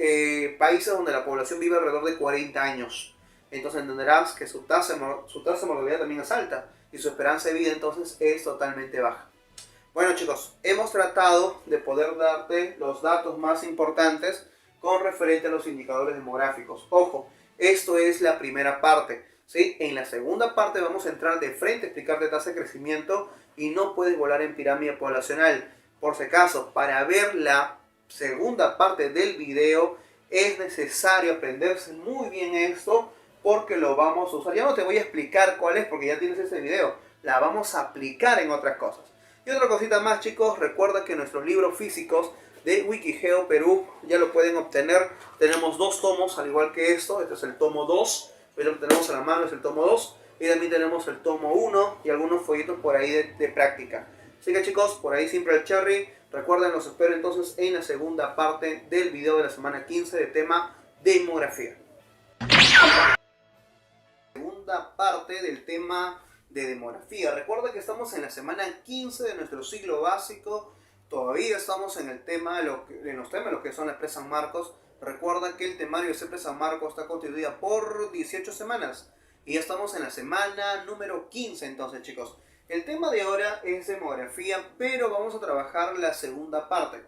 países donde la población vive alrededor de 40 años. Entonces entenderás que su tasa de mortalidad también es alta y su esperanza de vida entonces es totalmente baja. Bueno, chicos, hemos tratado de poder darte los datos más importantes con referente a los indicadores demográficos. Ojo, esto es la primera parte, ¿sí? En la segunda parte vamos a entrar de frente a explicarte tasa de crecimiento y no puedes volar en pirámide poblacional. Por si acaso, para ver la segunda parte del video es necesario aprenderse muy bien esto porque lo vamos a usar. Ya no te voy a explicar cuál es porque ya tienes ese video. La vamos a aplicar en otras cosas. Y otra cosita más, chicos, recuerda que nuestros libros físicos de Wikigeo Perú ya lo pueden obtener. Tenemos 2 tomos, al igual que esto. Este es el tomo 2. Hoy lo tenemos a la mano, es el tomo 2. Y también tenemos el tomo 1 y algunos folletos por ahí de práctica. Así que, chicos, por ahí siempre el cherry. Recuerden, los espero entonces en la segunda parte del video de la semana 15 de tema demografía. Segunda parte del tema de demografía. Recuerda que estamos en la semana 15 de nuestro ciclo básico. Todavía estamos en el tema en los temas lo que son la CEP San Marcos. Recuerda que el temario de CEP San Marcos está constituida por 18 semanas. Y ya estamos en la semana número 15 entonces, chicos. El tema de ahora es demografía, pero vamos a trabajar la segunda parte.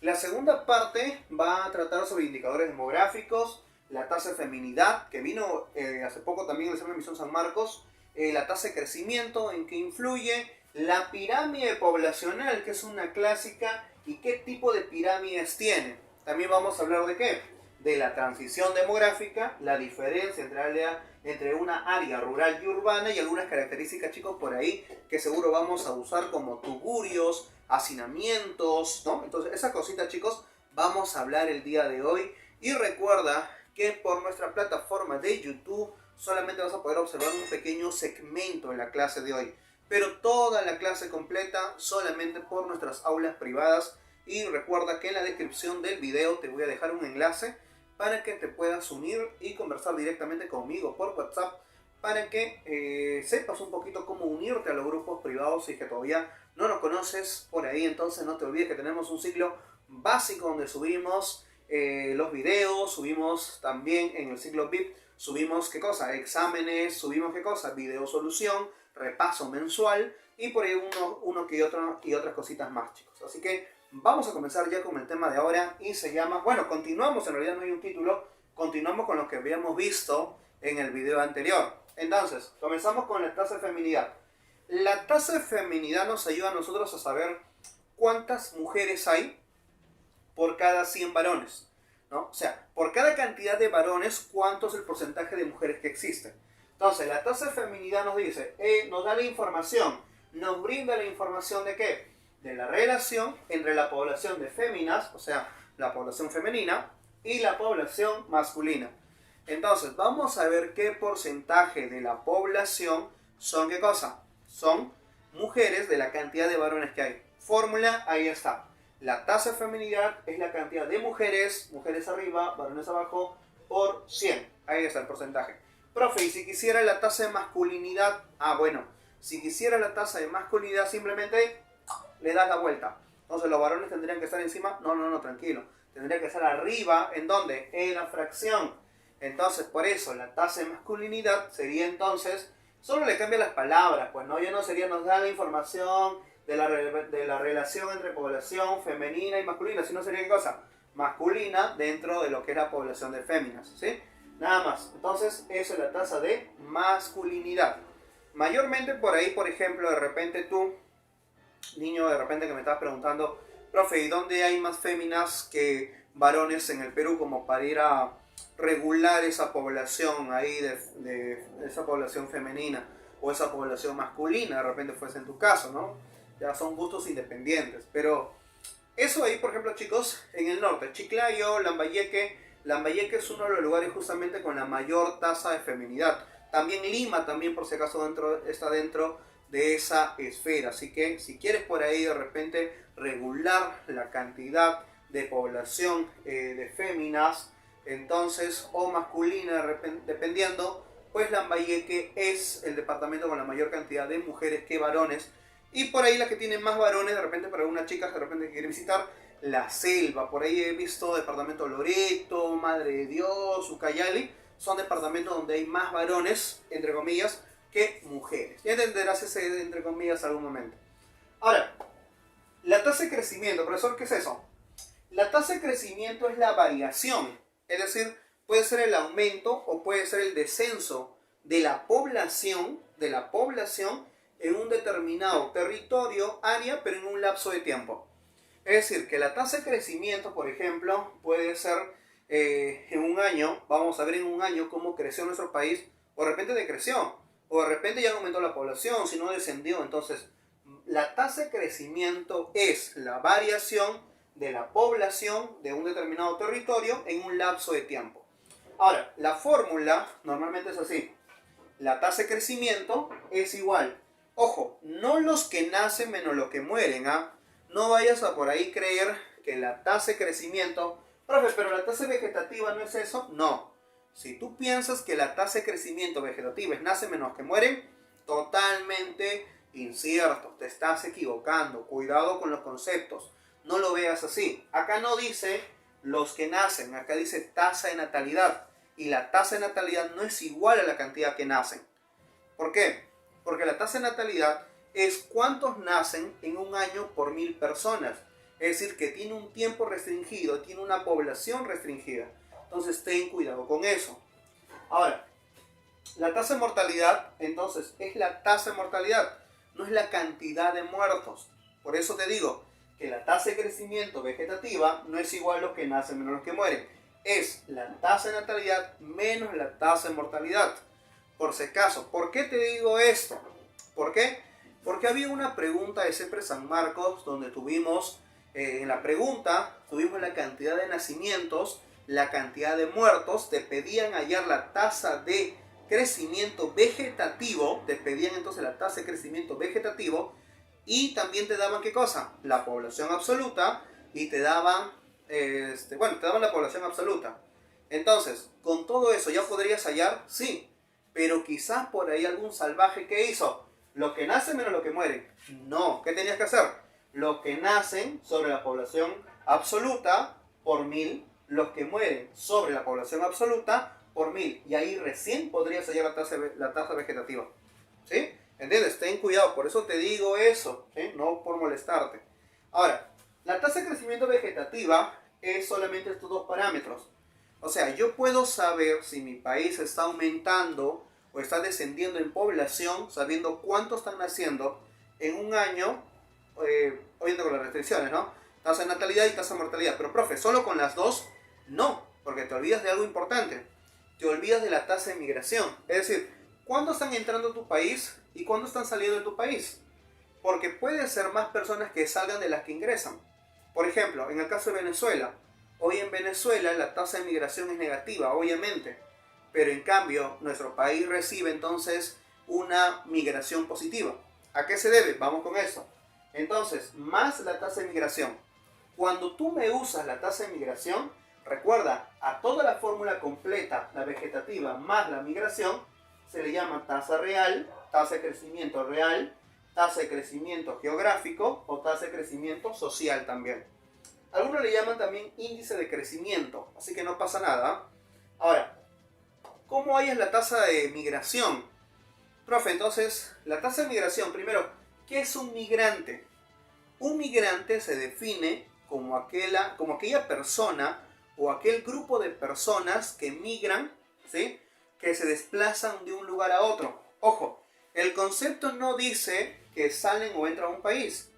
La segunda parte va a tratar sobre indicadores demográficos, la tasa de feminidad, que vino hace poco también en el examen de Misión San Marcos, la tasa de crecimiento, en qué influye, la pirámide poblacional, que es una clásica, y qué tipo de pirámides tiene. También vamos a hablar de qué, de la transición demográfica, la diferencia entre una área rural y urbana y algunas características, chicos, por ahí que seguro vamos a usar como tugurios, hacinamientos, ¿no? Entonces, esa cosita, chicos, vamos a hablar el día de hoy. Y recuerda que por nuestra plataforma de YouTube solamente vas a poder observar un pequeño segmento en la clase de hoy. pero toda la clase completa solamente por nuestras aulas privadas. Y recuerda que en la descripción del video te voy a dejar un enlace para que te puedas unir y conversar directamente conmigo por WhatsApp, para que sepas un poquito cómo unirte a los grupos privados si es que todavía no nos conoces por ahí. Entonces no te olvides que tenemos un ciclo básico donde subimos los videos, subimos también en el ciclo VIP, subimos ¿qué cosa? Exámenes, subimos ¿qué cosa? Video solución, repaso mensual y por ahí uno que otro y otras cositas más, chicos. Así que vamos a comenzar ya con el tema de ahora y se llama, bueno, continuamos, en realidad no hay un título, continuamos con lo que habíamos visto en el video anterior. Entonces, comenzamos con la tasa de feminidad. La tasa de feminidad nos ayuda a nosotros a saber cuántas mujeres hay por cada 100 varones, ¿no? O sea, por cada cantidad de varones, cuánto es el porcentaje de mujeres que existen. Entonces, la tasa de feminidad nos dice, nos da la información, nos brinda la información de ¿qué? De la relación entre la población de féminas, o sea, la población femenina, y la población masculina. Entonces, vamos a ver qué porcentaje de la población son ¿qué cosa? Son mujeres de la cantidad de varones que hay. Fórmula, ahí está. La tasa de feminidad es la cantidad de mujeres, mujeres arriba, varones abajo, por 100. Ahí está el porcentaje. Profe, y si quisiera la tasa de masculinidad, bueno, si quisiera la tasa de masculinidad, simplemente le das la vuelta. Entonces, ¿los varones tendrían que estar encima? No, tranquilo. Tendría que estar arriba, ¿en dónde? En la fracción. Entonces, por eso, la tasa de masculinidad sería entonces, solo le cambia las palabras, pues, ¿no? Ya no sería, nos da la información de la relación entre población femenina y masculina, sino sería, ¿qué cosa? Masculina dentro de lo que es la población de féminas, ¿sí? Nada más. Entonces, eso es la tasa de masculinidad. Mayormente por ahí, por ejemplo, de repente tú, niño, de repente que me estás preguntando, profe, ¿y dónde hay más féminas que varones en el Perú como para ir a regular esa población ahí de esa población femenina o esa población masculina? De repente fuese en tu caso, ¿no? Ya son gustos independientes, pero eso ahí, por ejemplo, chicos, en el norte, Chiclayo, Lambayeque es uno de los lugares justamente con la mayor tasa de feminidad. También Lima, también por si acaso está dentro de esa esfera. Así que si quieres por ahí de repente regular la cantidad de población de féminas, entonces, o masculina, de repente, dependiendo, pues Lambayeque es el departamento con la mayor cantidad de mujeres que varones. Y por ahí la que tiene más varones, de repente para algunas chicas de repente que quiere visitar la selva. Por ahí he visto departamento Loreto, Madre de Dios, Ucayali. Son departamentos donde hay más varones, entre comillas, que mujeres. Ya entenderás ese entre comillas algún momento. Ahora, la tasa de crecimiento, profesor, ¿qué es eso? La tasa de crecimiento es la variación, es decir, puede ser el aumento o puede ser el descenso de la población en un determinado territorio, área, pero en un lapso de tiempo. Es decir, que la tasa de crecimiento, por ejemplo, puede ser en un año, vamos a ver en un año cómo creció nuestro país, o de repente decreció, o de repente ya no aumentó la población, sino descendió. Entonces, la tasa de crecimiento es la variación de la población de un determinado territorio en un lapso de tiempo. Ahora, la fórmula normalmente es así. La tasa de crecimiento es igual. Ojo, no los que nacen menos los que mueren, ¿ah? No vayas a por ahí creer que la tasa de crecimiento... Profe, pero la tasa vegetativa no es eso. No. Si tú piensas que la tasa de crecimiento vegetativa es nace menos que mueren, totalmente incierto. Te estás equivocando. Cuidado con los conceptos. No lo veas así. Acá no dice los que nacen. Acá dice tasa de natalidad. Y la tasa de natalidad no es igual a la cantidad que nacen. ¿Por qué? Porque la tasa de natalidad es cuántos nacen en un año por 1000 personas. Es decir, que tiene un tiempo restringido, tiene una población restringida. Entonces, ten cuidado con eso. Ahora, la tasa de mortalidad, entonces, es la tasa de mortalidad, no es la cantidad de muertos. Por eso te digo que la tasa de crecimiento vegetativa no es igual a los que nacen menos los que mueren. Es la tasa de natalidad menos la tasa de mortalidad. Por si acaso, ¿por qué te digo esto? ¿Por qué? Porque había una pregunta de CEPRES San Marcos donde tuvimos, en la pregunta, tuvimos la cantidad de nacimientos, la cantidad de muertos, te pedían hallar la tasa de crecimiento vegetativo, te pedían entonces la tasa de crecimiento vegetativo, y también te daban ¿qué cosa? La población absoluta, y te daban, te daban la población absoluta. Entonces, con todo eso, ¿ya podrías hallar? Sí, pero quizás por ahí algún salvaje que hizo lo que nace menos lo que muere. No, ¿qué tenías que hacer? Los que nacen sobre la población absoluta por 1000, los que mueren sobre la población absoluta por 1000, y ahí recién podrías hallar la tasa vegetativa. ¿Sí? ¿Entiendes? Ten cuidado, por eso te digo eso, ¿sí? No por molestarte. Ahora, la tasa de crecimiento vegetativa es solamente estos dos parámetros. O sea, yo puedo saber si mi país está aumentando o está descendiendo en población, sabiendo cuántos están naciendo en un año, oyendo con las restricciones, ¿no? Tasa de natalidad y tasa de mortalidad. Pero, profe, ¿solo con las dos? No, porque te olvidas de algo importante. Te olvidas de la tasa de migración. Es decir, ¿cuándo están entrando a tu país y cuándo están saliendo de tu país? Porque puede ser más personas que salgan de las que ingresan. Por ejemplo, en el caso de Venezuela, hoy en Venezuela la tasa de migración es negativa, obviamente, pero en cambio nuestro país recibe entonces una migración positiva. ¿A qué se debe? Vamos con eso. Entonces, más la tasa de migración. Cuando tú me usas la tasa de migración, recuerda, a toda la fórmula completa, la vegetativa más la migración, se le llama tasa real, tasa de crecimiento real, tasa de crecimiento geográfico o tasa de crecimiento social también. Algunos le llaman también índice de crecimiento, así que no pasa nada. Ahora, ¿cómo hay la tasa de migración? Profe, entonces, la tasa de migración, primero, ¿qué es un migrante? Un migrante se define como aquella persona o aquel grupo de personas que migran, ¿sí?, que se desplazan de un lugar a otro. Ojo, el concepto no dice que salen o entran a un país.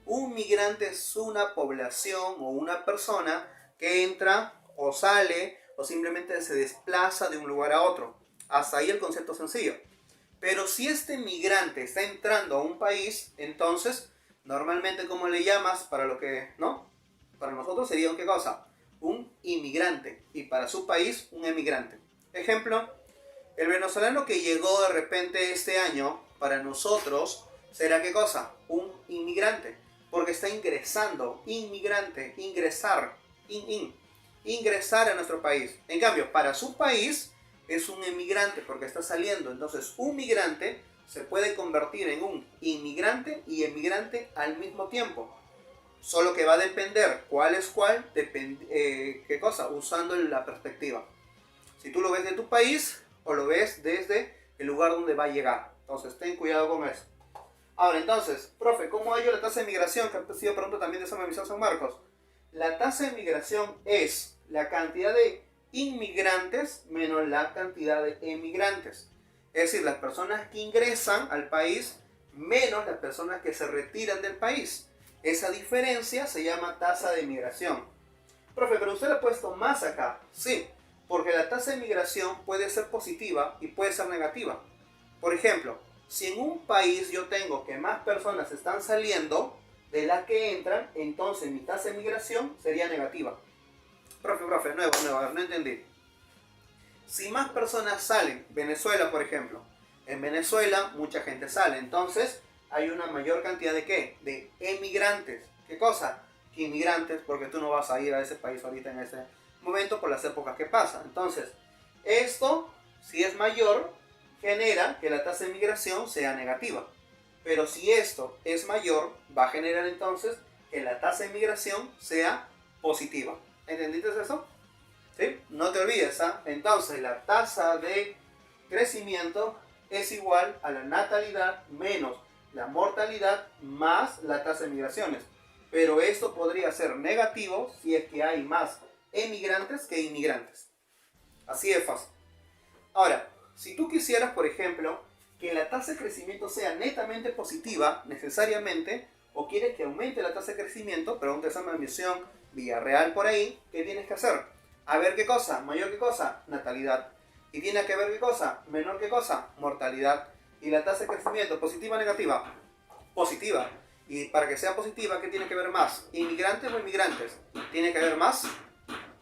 Un migrante es una población o una persona que entra o sale o simplemente se desplaza de un lugar a otro. Hasta ahí el concepto sencillo. Pero si este migrante está entrando a un país, entonces, normalmente, ¿cómo le llamas para lo que, no? Para nosotros sería ¿qué cosa? Un inmigrante. Y para su país, un emigrante. Ejemplo, el venezolano que llegó de repente este año, para nosotros, ¿será qué cosa? Un inmigrante. Porque está ingresando, inmigrante, ingresar, ingresar a nuestro país. En cambio, para su país es un emigrante porque está saliendo. Entonces, un migrante se puede convertir en un inmigrante y emigrante al mismo tiempo. Solo que va a depender cuál es cuál, ¿qué cosa? Usando la perspectiva. Si tú lo ves de tu país o lo ves desde el lugar donde va a llegar. Entonces, ten cuidado con eso. Ahora, entonces, profe, ¿cómo hallo la tasa de migración? Que ha sido pregunta también de San San Marcos. La tasa de migración es la cantidad de inmigrantes menos la cantidad de emigrantes. Es decir, las personas que ingresan al país menos las personas que se retiran del país. Esa diferencia se llama tasa de migración. Profe, pero usted le ha puesto más acá. Sí, porque la tasa de migración puede ser positiva y puede ser negativa. Por ejemplo, si en un país yo tengo que más personas están saliendo de las que entran, entonces mi tasa de migración sería negativa. Profe, nuevo, a ver, no entendí. Si más personas salen, Venezuela por ejemplo, en Venezuela mucha gente sale, entonces hay una mayor cantidad de ¿qué? De emigrantes. ¿Qué cosa? Inmigrantes, porque tú no vas a ir a ese país ahorita en ese momento por las épocas que pasan. Entonces, esto, si es mayor, genera que la tasa de migración sea negativa. Pero si esto es mayor, va a generar entonces que la tasa de migración sea positiva. ¿Entendiste eso? ¿Sí? No te olvides, ¿ah? Entonces la tasa de crecimiento es igual a la natalidad menos la mortalidad más la tasa de migraciones. Pero esto podría ser negativo si es que hay más emigrantes que inmigrantes. Así de fácil. Ahora, si tú quisieras, por ejemplo, que la tasa de crecimiento sea netamente positiva, necesariamente, o quieres que aumente la tasa de crecimiento, pregunta esa misión Villarreal por ahí, ¿qué tienes que hacer? A ver qué cosa, mayor qué cosa, natalidad. Y tiene que ver qué cosa, menor qué cosa, mortalidad. Y la tasa de crecimiento, positiva o negativa, positiva. Y para que sea positiva, ¿qué tiene que ver más? ¿Inmigrantes o inmigrantes? Tiene que haber más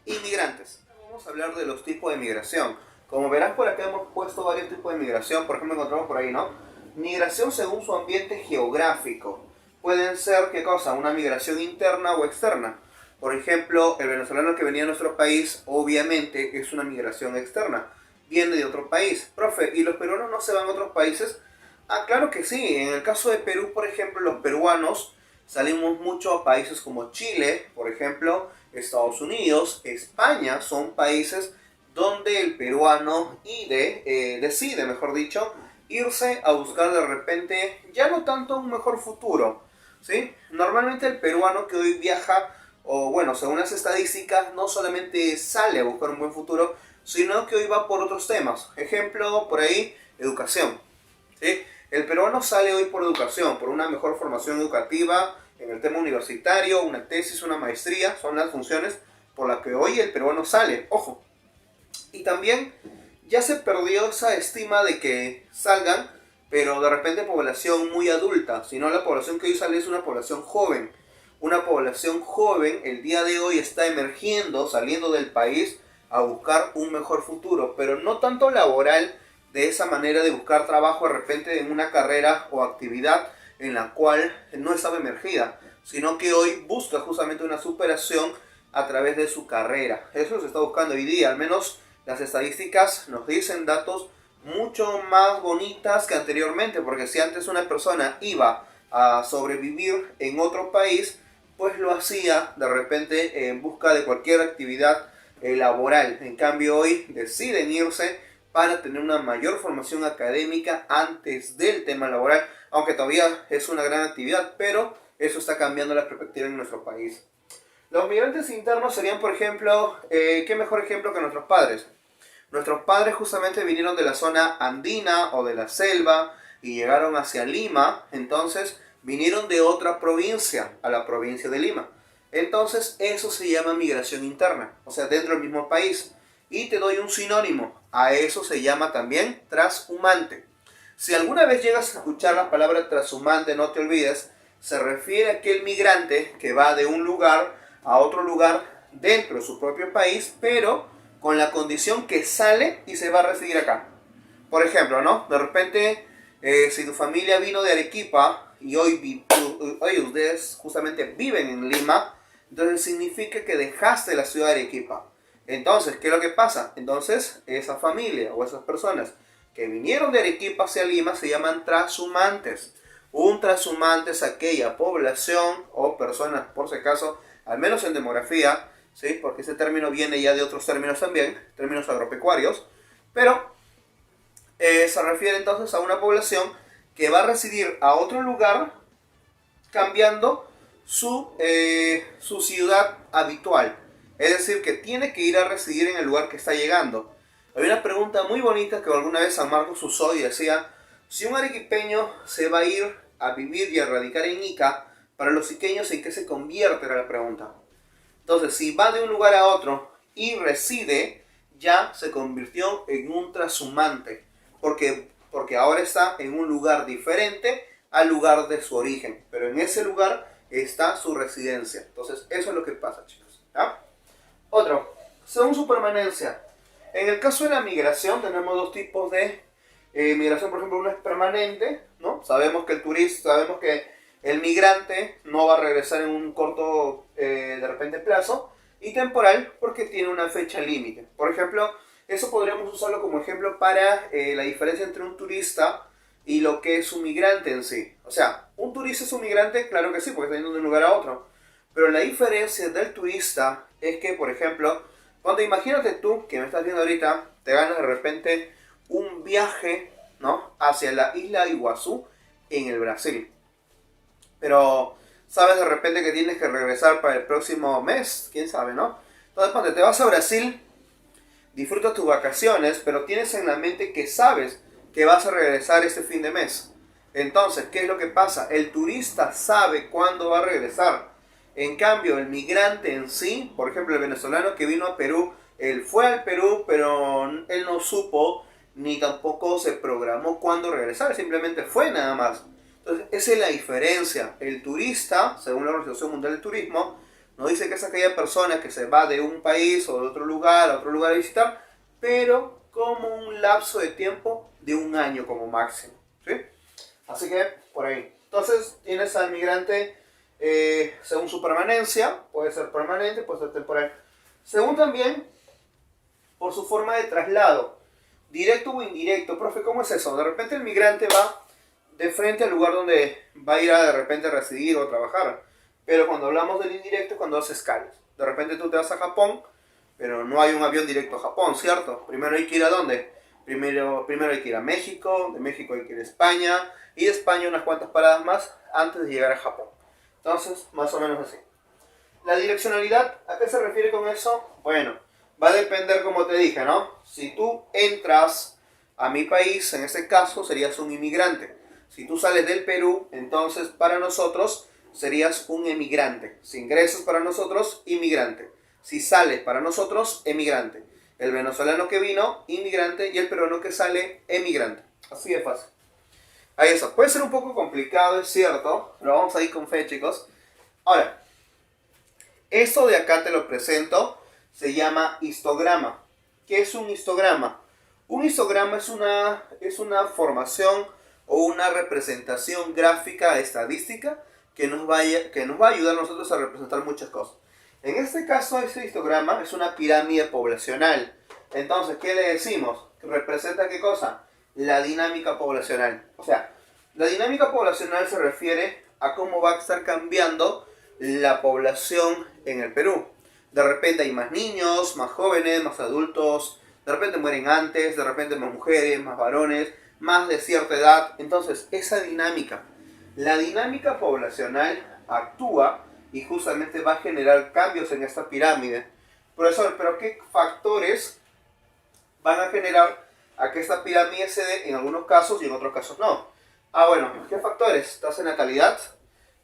inmigrantes. Vamos a hablar de los tipos de migración. Como verás por acá hemos puesto varios tipos de migración, por ejemplo encontramos por ahí, ¿no? Migración según su ambiente geográfico. Pueden ser, ¿qué cosa? Una migración interna o externa. Por ejemplo, el venezolano que venía a nuestro país, obviamente, es una migración externa. Viene de otro país. Profe, ¿y los peruanos no se van a otros países? Ah, claro que sí. En el caso de Perú, por ejemplo, los peruanos salimos mucho a países como Chile, por ejemplo, Estados Unidos, España, son países donde el peruano decide, mejor dicho, irse a buscar de repente ya no tanto un mejor futuro, ¿sí? Normalmente el peruano que hoy viaja, o bueno, según las estadísticas, no solamente sale a buscar un buen futuro, sino que hoy va por otros temas. Ejemplo, por ahí, educación, ¿sí? El peruano sale hoy por educación, por una mejor formación educativa en el tema universitario, una tesis, una maestría, son las funciones por las que hoy el peruano sale. Ojo, y también ya se perdió esa estima de que salgan, pero de repente población muy adulta, sino la población que hoy sale es una población joven. Una población joven el día de hoy está emergiendo, saliendo del país a buscar un mejor futuro, pero no tanto laboral, de esa manera de buscar trabajo de repente en una carrera o actividad en la cual no estaba emergida, sino que hoy busca justamente una superación a través de su carrera. Eso se está buscando hoy día, al menos las estadísticas nos dicen datos mucho más bonitas que anteriormente, porque si antes una persona iba a sobrevivir en otro país, pues lo hacía de repente en busca de cualquier actividad laboral. En cambio hoy deciden irse para tener una mayor formación académica antes del tema laboral, aunque todavía es una gran actividad, pero eso está cambiando la perspectiva en nuestro país. Los migrantes internos serían, por ejemplo, ¿qué mejor ejemplo que nuestros padres? Nuestros padres justamente vinieron de la zona andina o de la selva y llegaron hacia Lima, entonces vinieron de otra provincia a la provincia de Lima. Entonces eso se llama migración interna, o sea, dentro del mismo país. Y te doy un sinónimo, a eso se llama también transhumante. Si alguna vez llegas a escuchar la palabra transhumante, no te olvides, se refiere a aquel migrante que va de un lugar a otro lugar dentro de su propio país, pero con la condición que sale y se va a residir acá. Por ejemplo, ¿no? De repente, si tu familia vino de Arequipa y hoy ustedes justamente viven en Lima, entonces significa que dejaste la ciudad de Arequipa. Entonces, ¿qué es lo que pasa? Entonces, esa familia o esas personas que vinieron de Arequipa hacia Lima se llaman transhumantes. Un transhumante es aquella población o personas, por si acaso, al menos en demografía, ¿sí? Porque ese término viene ya de otros términos también, términos agropecuarios, pero se refiere entonces a una población que va a residir a otro lugar cambiando su ciudad habitual. Es decir, que tiene que ir a residir en el lugar que está llegando. Hay una pregunta muy bonita que alguna vez San Marcos usó y decía, si un arequipeño se va a ir a vivir y a radicar en Ica, para los iqueños, ¿en qué se convierte? Era la pregunta. Entonces, si va de un lugar a otro y reside, ya se convirtió en un transhumante. Porque ahora está en un lugar diferente al lugar de su origen. Pero en ese lugar está su residencia. Entonces, eso es lo que pasa, chicos. ¿Ya? Otro, según su permanencia. En el caso de la migración, tenemos dos tipos de migración. Por ejemplo, una es permanente, ¿no? Sabemos que el turista, sabemos que el migrante no va a regresar en un corto, de repente, plazo. Y temporal, porque tiene una fecha límite. Por ejemplo, eso podríamos usarlo como ejemplo para la diferencia entre un turista y lo que es un migrante en sí. O sea, ¿un turista es un migrante? Claro que sí, porque está yendo de un lugar a otro. Pero la diferencia del turista es que, por ejemplo, cuando imagínate tú, que me estás viendo ahorita, te ganas de repente un viaje, ¿no?, hacia la isla de Iguazú en el Brasil. Pero sabes de repente que tienes que regresar para el próximo mes, quién sabe, ¿no? Entonces, cuando te vas a Brasil, disfrutas tus vacaciones, pero tienes en la mente que sabes que vas a regresar este fin de mes. Entonces, ¿qué es lo que pasa? El turista sabe cuándo va a regresar. En cambio, el migrante en sí, por ejemplo, el venezolano que vino a Perú, él fue al Perú, pero él no supo ni tampoco se programó cuándo regresar, simplemente fue nada más. Entonces, esa es la diferencia. El turista, según la Organización Mundial del Turismo, nos dice que es aquella persona que se va de un país o de otro lugar a otro lugar a visitar, pero como un lapso de tiempo de un año como máximo, ¿sí? Así que por ahí. Entonces tienes al migrante según su permanencia, puede ser permanente, puede ser temporal. Según también por su forma de traslado, directo o indirecto. Profe, ¿cómo es eso? De repente el migrante va de frente al lugar donde va a ir a de repente residir o trabajar. Pero cuando hablamos del indirecto, cuando hace escalas. De repente tú te vas a Japón, pero no hay un avión directo a Japón, ¿cierto? Primero hay que ir ¿a dónde? Primero hay que ir a México, de México hay que ir a España, y de España unas cuantas paradas más antes de llegar a Japón. Entonces, más o menos así. La direccionalidad, ¿a qué se refiere con eso? Bueno, va a depender, como te dije, ¿no? Si tú entras a mi país, en este caso serías un inmigrante. Si tú sales del Perú, entonces para nosotros serías un emigrante. Si ingresas para nosotros, inmigrante. Si sales para nosotros, emigrante. El venezolano que vino, inmigrante, y el peruano que sale, emigrante. Así de fácil. Ahí está. Puede ser un poco complicado, es cierto, pero vamos a ir con fe, chicos. Ahora, esto de acá te lo presento, se llama histograma. ¿Qué es un histograma? Un histograma es una formación o una representación gráfica estadística que nos va a ayudar a nosotros a representar muchas cosas. En este caso, este histograma es una pirámide poblacional. Entonces, ¿qué le decimos? ¿Representa qué cosa? La dinámica poblacional. O sea, la dinámica poblacional se refiere a cómo va a estar cambiando la población en el Perú. De repente hay más niños, más jóvenes, más adultos, de repente mueren antes, de repente más mujeres, más varones, más de cierta edad. Entonces, esa dinámica, la dinámica poblacional actúa y justamente va a generar cambios en esta pirámide. Profesor, ¿pero qué factores van a generar a que esta pirámide se dé en algunos casos y en otros casos no? Ah, bueno, ¿qué factores? Tasa de natalidad,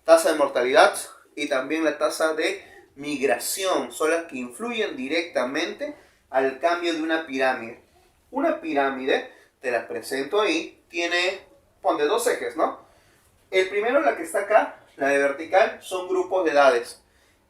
tasa de mortalidad y también la tasa de migración son las que influyen directamente al cambio de una pirámide. Una pirámide, te la presento ahí, tiene, ponte dos ejes, ¿no? El primero, la que está acá, la de vertical, son grupos de edades.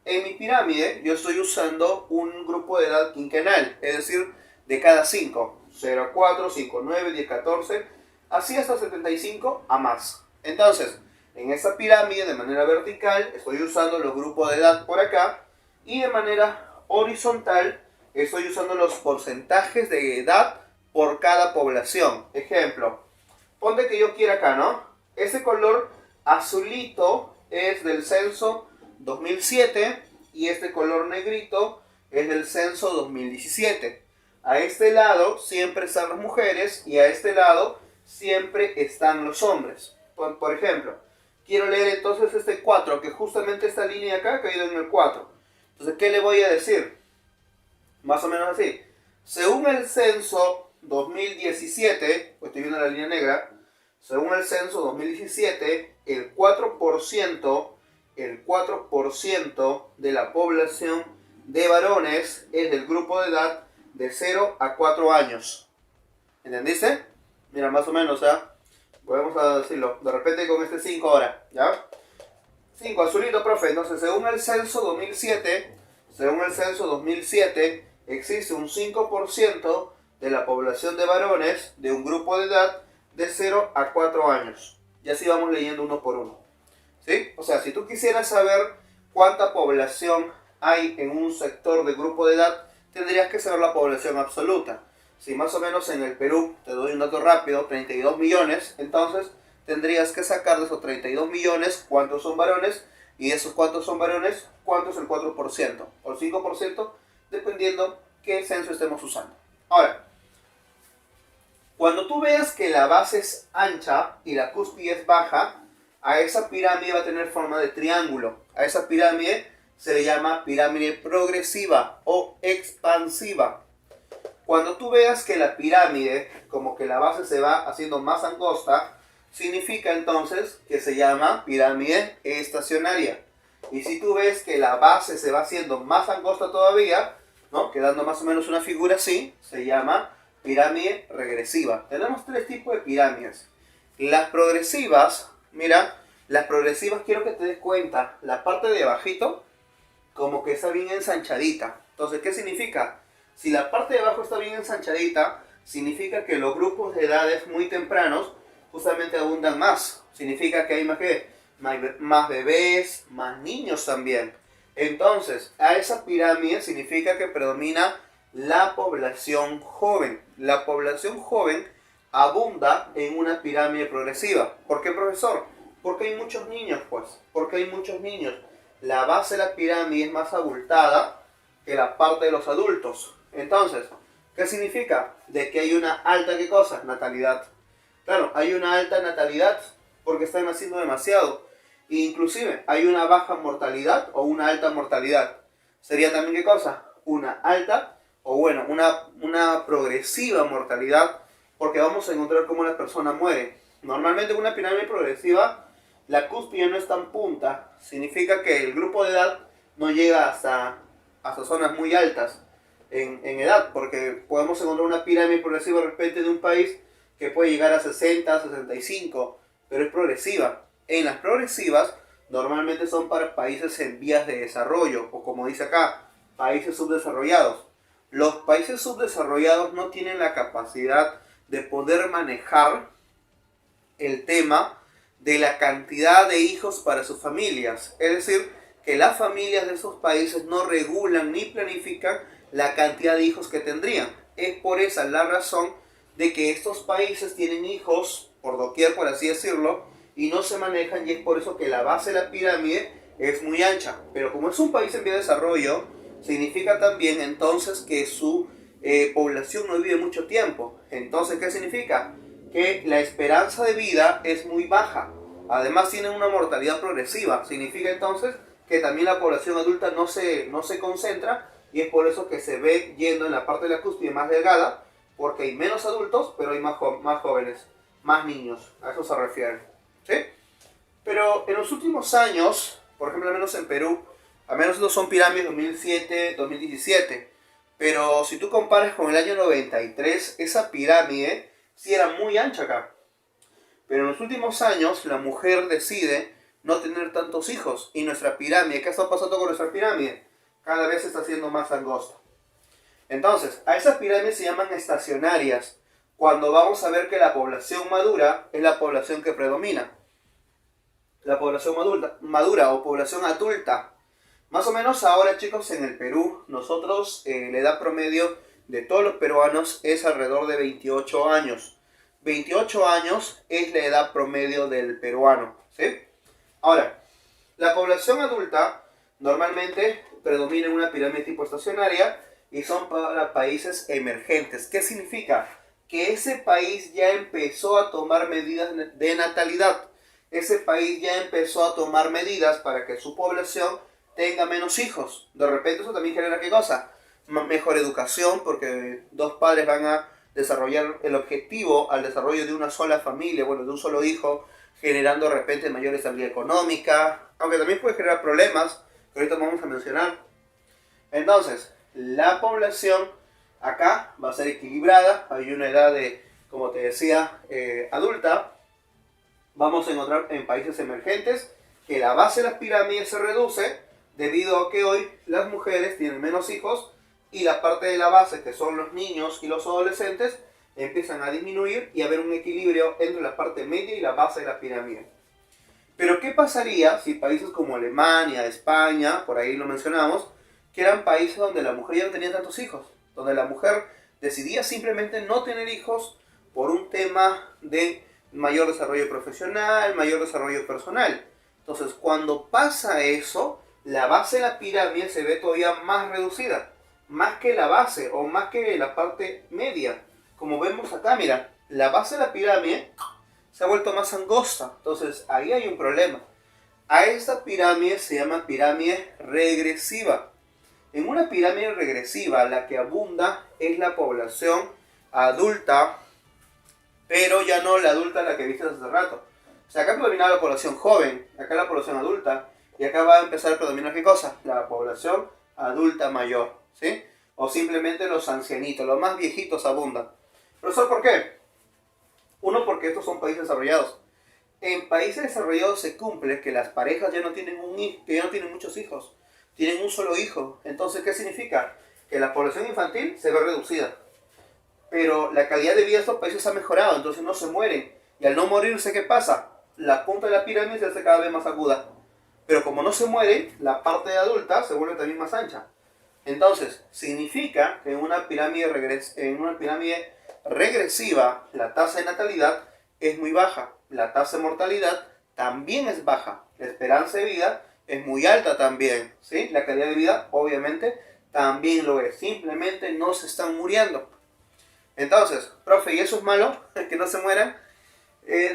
En mi pirámide yo estoy usando un grupo de edad quinquenal, es decir, de cada 5, 0, 4, 5, 9, 10, 14, así hasta 75 a más. Entonces, en esta pirámide de manera vertical estoy usando los grupos de edad por acá y de manera horizontal estoy usando los porcentajes de edad por cada población. Ejemplo, ponte que yo quiera acá, ¿no? Este color azulito es del censo 2007 y este color negrito es del censo 2017. A este lado siempre están las mujeres y a este lado siempre están los hombres. Por ejemplo, quiero leer entonces este 4, que justamente esta línea acá ha caído en el 4. Entonces, ¿qué le voy a decir? Más o menos así. Según el censo 2017, pues estoy viendo la línea negra, según el censo 2017, el 4% de la población de varones es del grupo de edad de 0 a 4 años. ¿Entendiste? Mira, más o menos, ¿ya? Podemos decirlo, de repente con este 5 ahora, ¿ya? 5, azulito, profe. Entonces, según el censo 2007, existe un 5% de la población de varones de un grupo de edad de 0 a 4 años. Y así vamos leyendo uno por uno. ¿Sí? O sea, si tú quisieras saber cuánta población hay en un sector de grupo de edad, tendrías que saber la población absoluta. Si más o menos en el Perú, te doy un dato rápido, 32 millones, entonces tendrías que sacar de esos 32 millones cuántos son varones, y de esos cuántos son varones, cuánto es el 4% o el 5%, dependiendo qué censo estemos usando. Ahora, cuando tú veas que la base es ancha y la cúspide es baja, a esa pirámide va a tener forma de triángulo. A esa pirámide se le llama pirámide progresiva o expansiva. Cuando tú veas que la pirámide, como que la base se va haciendo más angosta, significa entonces que se llama pirámide estacionaria. Y si tú ves que la base se va haciendo más angosta todavía, ¿no? Quedando más o menos una figura así, se llama pirámide regresiva. Tenemos tres tipos de pirámides. Las progresivas, mira, las progresivas quiero que te des cuenta, la parte de abajito como que está bien ensanchadita. Entonces, ¿qué significa? Si la parte de abajo está bien ensanchadita, significa que los grupos de edades muy tempranos justamente abundan más. Significa que hay más bebés, más niños también. Entonces, a esa pirámide significa que predomina la población joven. La población joven abunda en una pirámide progresiva. ¿Por qué, profesor? Porque hay muchos niños, pues. Porque hay muchos niños. La base de la pirámide es más abultada que la parte de los adultos. Entonces, ¿qué significa? De que hay una alta, ¿qué cosa? Natalidad. Claro, hay una alta natalidad porque están naciendo demasiado. E inclusive hay una baja mortalidad o una alta mortalidad. Sería también, ¿qué cosa? Una alta o bueno, una progresiva mortalidad, porque vamos a encontrar cómo la persona muere. Normalmente en una pirámide progresiva la cúspide no está en punta. Significa que el grupo de edad no llega hasta zonas muy altas en edad, porque podemos encontrar una pirámide progresiva de repente de un país que puede llegar a 60, 65, pero es progresiva. En las progresivas normalmente son para países en vías de desarrollo, o como dice acá, países subdesarrollados. Los países subdesarrollados no tienen la capacidad de poder manejar el tema de la cantidad de hijos para sus familias. Es decir, que las familias de esos países no regulan ni planifican la cantidad de hijos que tendrían. Es por esa la razón de que estos países tienen hijos por doquier, por así decirlo, y no se manejan, y es por eso que la base de la pirámide es muy ancha. Pero como es un país en vía de desarrollo, significa también entonces que su población no vive mucho tiempo. Entonces, ¿qué significa? Que la esperanza de vida es muy baja. Además tienen una mortalidad progresiva. Significa entonces que también la población adulta no se concentra, y es por eso que se ve yendo en la parte de la cúspide más delgada, porque hay menos adultos, pero hay más jóvenes, más niños. A eso se refiere. ¿Sí? Pero en los últimos años, por ejemplo, al menos en Perú, al menos no son pirámides 2007, 2017, pero si tú comparas con el año 93, esa pirámide sí era muy ancha acá. Pero en los últimos años la mujer decide no tener tantos hijos, y nuestra pirámide, ¿qué está pasando con nuestra pirámide? Cada vez se está haciendo más angosta. Entonces, a esas pirámides se llaman estacionarias, cuando vamos a ver que la población madura es la población que predomina. La población madura o población adulta. Más o menos ahora, chicos, en el Perú, nosotros, la edad promedio de todos los peruanos es alrededor de 28 años. 28 años es la edad promedio del peruano, ¿sí? Ahora, la población adulta normalmente predomina en una pirámide tipo estacionaria y son para países emergentes. ¿Qué significa? Que ese país ya empezó a tomar medidas de natalidad. Ese país ya empezó a tomar medidas para que su población tenga menos hijos. De repente eso también genera ¿qué cosa? Mejor educación, porque dos padres van a desarrollar el objetivo al desarrollo de una sola familia, bueno, de un solo hijo, generando de repente mayor estabilidad económica, aunque también puede generar problemas, que ahorita vamos a mencionar. Entonces, la población acá va a ser equilibrada, hay una edad de, como te decía, adulta. Vamos a encontrar en países emergentes que la base de las pirámides se reduce debido a que hoy las mujeres tienen menos hijos y la parte de la base, que son los niños y los adolescentes, empiezan a disminuir y a haber un equilibrio entre la parte media y la base de la pirámide. Pero ¿qué pasaría si países como Alemania, España, por ahí lo mencionamos, que eran países donde la mujer ya no tenía tantos hijos, donde la mujer decidía simplemente no tener hijos por un tema de mayor desarrollo profesional, mayor desarrollo personal? Entonces, cuando pasa eso, la base de la pirámide se ve todavía más reducida, más que la base o más que la parte media. Como vemos acá, mira, la base de la pirámide se ha vuelto más angosta. Entonces, ahí hay un problema. A esta pirámide se llama pirámide regresiva. En una pirámide regresiva, la que abunda es la población adulta, pero ya no la adulta la que viste hace rato. O sea, acá predomina la población joven, acá la población adulta, y acá va a empezar a predominar ¿qué cosa? La población adulta mayor, ¿sí? O simplemente los ancianitos, los más viejitos abundan. ¿Profesor, por qué? Uno, porque estos son países desarrollados. En países desarrollados se cumple que las parejas ya no tienen que ya no tienen muchos hijos, tienen un solo hijo. Entonces, ¿qué significa? Que la población infantil se ve reducida. pero la calidad de vida de estos países ha mejorado, entonces no se mueren. Y al no morirse, ¿qué pasa? La punta de la pirámide se hace cada vez más aguda. Pero como no se muere, la parte adulta se vuelve también más ancha. Entonces, significa que en una pirámide regresiva la tasa de natalidad es muy baja. La tasa de mortalidad también es baja. La esperanza de vida es muy alta también. ¿Sí? La calidad de vida, obviamente, también lo es. Simplemente no se están muriendo. Entonces, profe, ¿y eso es malo? ¿Que no se mueran?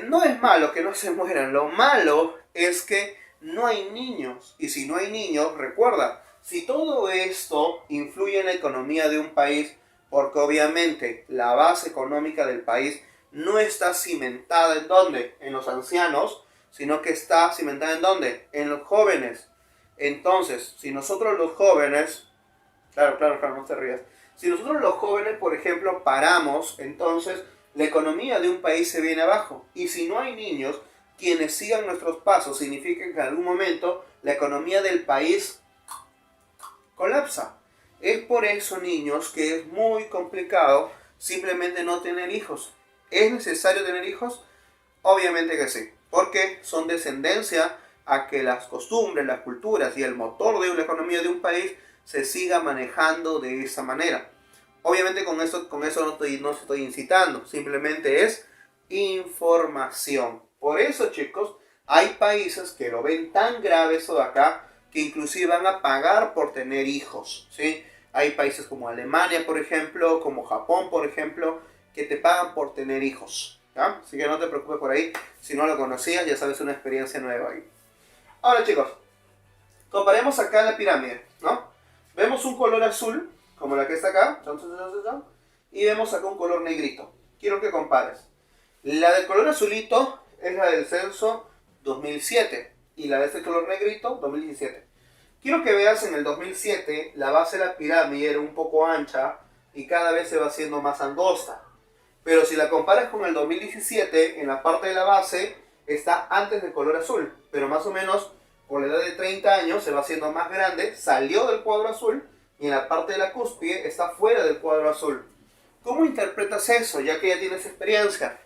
No es malo que no se mueran. Lo malo es que no hay niños. Y si no hay niños, recuerda, si todo esto influye en la economía de un país, porque obviamente la base económica del país no está cimentada en dónde, en los ancianos, sino que está cimentada en dónde, en los jóvenes. Entonces, si nosotros los jóvenes, claro, no te rías, si nosotros los jóvenes, por ejemplo, paramos, entonces la economía de un país se viene abajo. Y si no hay niños, quienes sigan nuestros pasos, significa que en algún momento la economía del país colapsa. Es por eso, niños, que es muy complicado simplemente no tener hijos. ¿Es necesario tener hijos? Obviamente que sí, porque son descendencia a que las costumbres, las culturas y el motor de la economía de un país se siga manejando de esa manera. Obviamente con eso no estoy incitando, simplemente es información. Por eso, chicos, hay países que lo ven tan grave eso de acá que inclusive van a pagar por tener hijos, ¿sí? Hay países como Alemania, por ejemplo, como Japón, por ejemplo, que te pagan por tener hijos, ¿ya? Así que no te preocupes por ahí, si no lo conocías, ya sabes, una experiencia nueva ahí. Ahora, chicos, comparemos acá la pirámide, ¿no? Vemos un color azul, como la que está acá, y vemos acá un color negrito. Quiero que compares. La del color azulito es la del censo 2007 y la de este color negrito 2017. Quiero que veas en el 2007 la base de la pirámide era un poco ancha y cada vez se va haciendo más angosta. Pero si la comparas con el 2017, en la parte de la base está antes del color azul, pero más o menos por la edad de 30 años se va haciendo más grande, salió del cuadro azul y en la parte de la cúspide está fuera del cuadro azul. ¿Cómo interpretas eso, ya que ya tienes experiencia?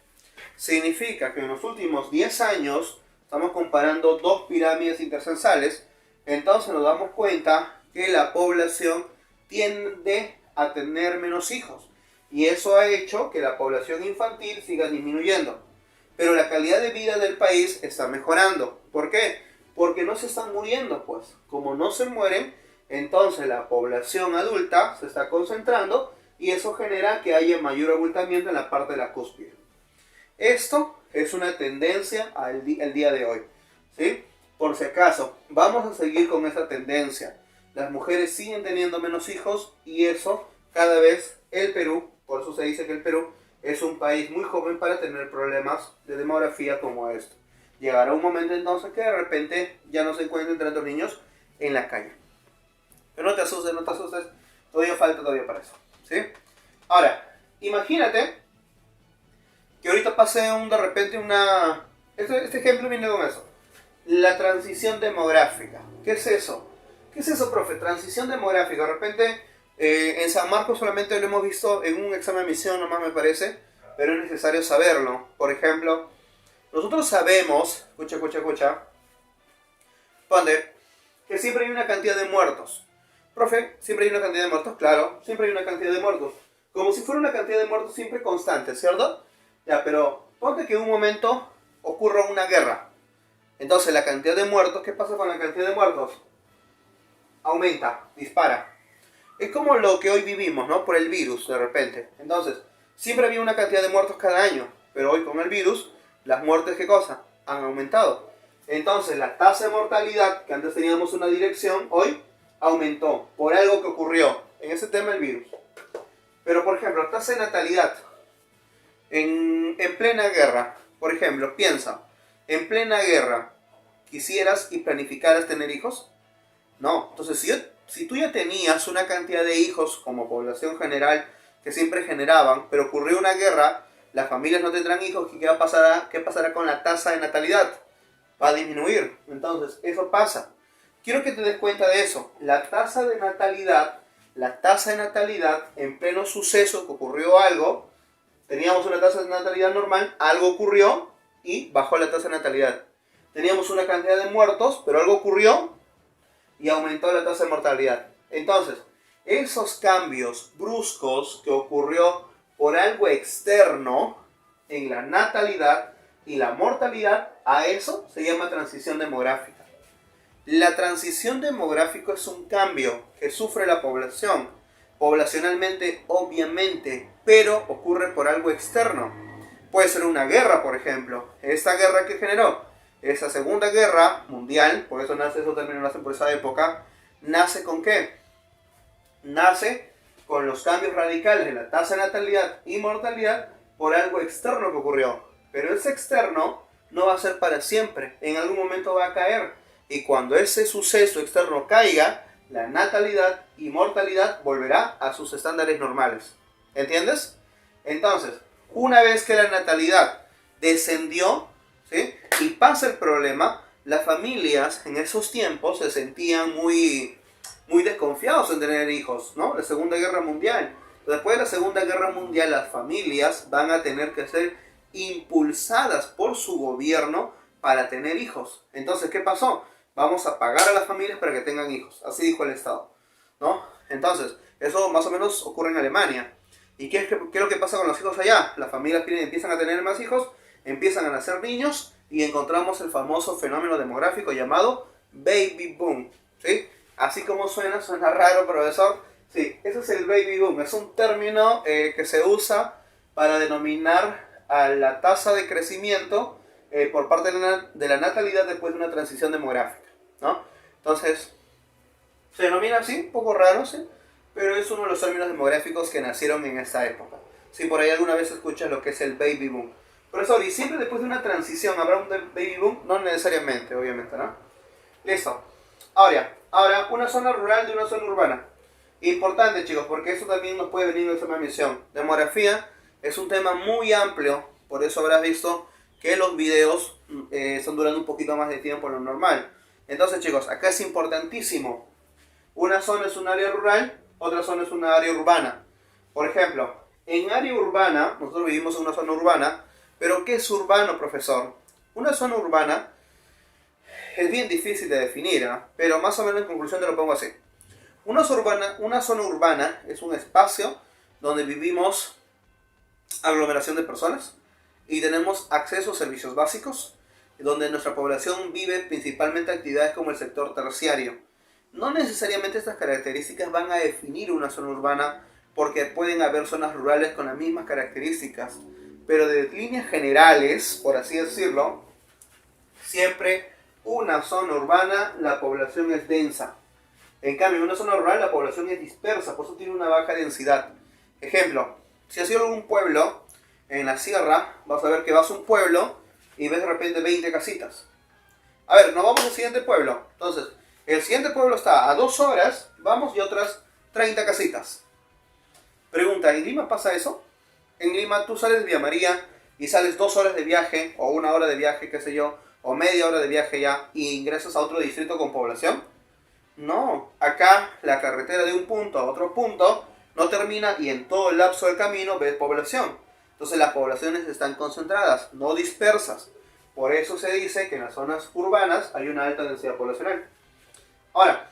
Significa que en los últimos 10 años estamos comparando dos pirámides intercensales, entonces nos damos cuenta que la población tiende a tener menos hijos y eso ha hecho que la población infantil siga disminuyendo. Pero la calidad de vida del país está mejorando. ¿Por qué? Porque no se están muriendo, pues. Como no se mueren, entonces la población adulta se está concentrando y eso genera que haya mayor abultamiento en la parte de la cúspide. Esto es una tendencia al día de hoy, ¿sí? Por si acaso, vamos a seguir con esa tendencia. Las mujeres siguen teniendo menos hijos y eso cada vez el Perú, por eso se dice que el Perú es un país muy joven para tener problemas de demografía como esto. Llegará un momento entonces que de repente ya no se encuentren tantos niños en la calle. Pero no te asustes, todavía falta para eso, ¿sí? Ahora, imagínate que ahorita pase de repente una... Este ejemplo viene con eso. La transición demográfica. ¿Qué es eso? ¿Qué es eso, profe? Transición demográfica. De repente, en San Marcos solamente lo hemos visto en un examen de admisión, nomás me parece, pero es necesario saberlo. Por ejemplo, nosotros sabemos, escucha, ponte, que siempre hay una cantidad de muertos. Profe, ¿siempre hay una cantidad de muertos? Claro, siempre hay una cantidad de muertos. Como si fuera una cantidad de muertos siempre constante, ¿cierto? Ya, pero ponte que en un momento ocurra una guerra. Entonces la cantidad de muertos, ¿qué pasa con la cantidad de muertos? Aumenta, dispara. Es como lo que hoy vivimos, ¿no? Por el virus, de repente. Entonces, siempre había una cantidad de muertos cada año, pero hoy con el virus, las muertes, ¿qué cosa? Han aumentado. Entonces, la tasa de mortalidad, que antes teníamos una dirección, hoy aumentó por algo que ocurrió. En ese tema, el virus. Pero, por ejemplo, la tasa de natalidad. En plena guerra, por ejemplo, piensa, en plena guerra, ¿quisieras y planificaras tener hijos? No. Entonces, si tú ya tenías una cantidad de hijos como población general que siempre generaban, pero ocurrió una guerra, las familias no tendrán hijos, ¿qué pasará con la tasa de natalidad? Va a disminuir. Entonces, eso pasa. Quiero que te des cuenta de eso. La tasa de natalidad, en pleno suceso que ocurrió algo, Teníamos una tasa de natalidad normal, algo ocurrió y bajó la tasa de natalidad. Teníamos una cantidad de muertos, pero algo ocurrió y aumentó la tasa de mortalidad. Entonces, esos cambios bruscos que ocurrió por algo externo en la natalidad y la mortalidad, a eso se llama transición demográfica. La transición demográfica es un cambio que sufre la población, poblacionalmente obviamente, pero ocurre por algo externo. Puede ser una guerra, por ejemplo. Esta guerra que generó, esa Segunda Guerra Mundial, por eso nace, esos términos nacen por esa época, ¿nace con qué? Nace con los cambios radicales de la tasa de natalidad y mortalidad por algo externo que ocurrió. Pero ese externo no va a ser para siempre, en algún momento va a caer. Y cuando ese suceso externo caiga, la natalidad y mortalidad volverá a sus estándares normales. ¿Entiendes? Entonces, una vez que la natalidad descendió, ¿sí?, y pasa el problema, las familias en esos tiempos se sentían muy desconfiados en tener hijos, ¿no? La Segunda Guerra Mundial. Después de la Segunda Guerra Mundial, las familias van a tener que ser impulsadas por su gobierno para tener hijos. Entonces, ¿qué pasó? Vamos a pagar a las familias para que tengan hijos. Así dijo el Estado, ¿no? Entonces, eso más o menos ocurre en Alemania. ¿Y qué es lo que pasa con los hijos allá? Las familias empiezan a tener más hijos, empiezan a nacer niños y encontramos el famoso fenómeno demográfico llamado baby boom, ¿sí? Así como suena raro, profesor. Sí, ese es el baby boom. Es un término que se usa para denominar a la tasa de crecimiento por parte de la natalidad después de una transición demográfica, ¿no? Entonces, se denomina así, un poco raro, ¿sí?, pero es uno de los términos demográficos que nacieron en esta época. Si por ahí alguna vez escuchas lo que es el baby boom. Profesor, ¿y siempre después de una transición habrá un baby boom? No necesariamente, obviamente, ¿no? Listo. Ahora, una zona rural de una zona urbana. Importante, chicos, porque eso también nos puede venir en esta misión. Demografía es un tema muy amplio, por eso habrás visto que los videos están durando un poquito más de tiempo de lo normal. Entonces, chicos, acá es importantísimo. Una zona es un área rural, otra zona es una área urbana. Por ejemplo, en área urbana, nosotros vivimos en una zona urbana, pero ¿qué es urbano, profesor? Una zona urbana es bien difícil de definir, ¿eh? Pero más o menos en conclusión te lo pongo así. Una zona urbana es un espacio donde vivimos aglomeración de personas y tenemos acceso a servicios básicos, donde nuestra población vive principalmente actividades como el sector terciario. No necesariamente estas características van a definir una zona urbana, porque pueden haber zonas rurales con las mismas características, pero de líneas generales, por así decirlo, siempre una zona urbana la población es densa. En cambio, en una zona rural la población es dispersa, por eso tiene una baja densidad. Ejemplo, si has ido a un pueblo en la sierra, vas a ver que vas a un pueblo y ves de repente 20 casitas. A ver, nos vamos al siguiente pueblo. Entonces, el siguiente pueblo está a 2 horas, vamos, y otras 30 casitas. Pregunta, ¿en Lima pasa eso? En Lima tú sales de Villa María y sales 2 horas de viaje, o 1 hora de viaje, qué sé yo, o media hora de viaje ya, y ingresas a otro distrito con población. No, acá la carretera de un punto a otro punto no termina y en todo el lapso del camino ves población. Entonces las poblaciones están concentradas, no dispersas. Por eso se dice que en las zonas urbanas hay una alta densidad poblacional. Ahora,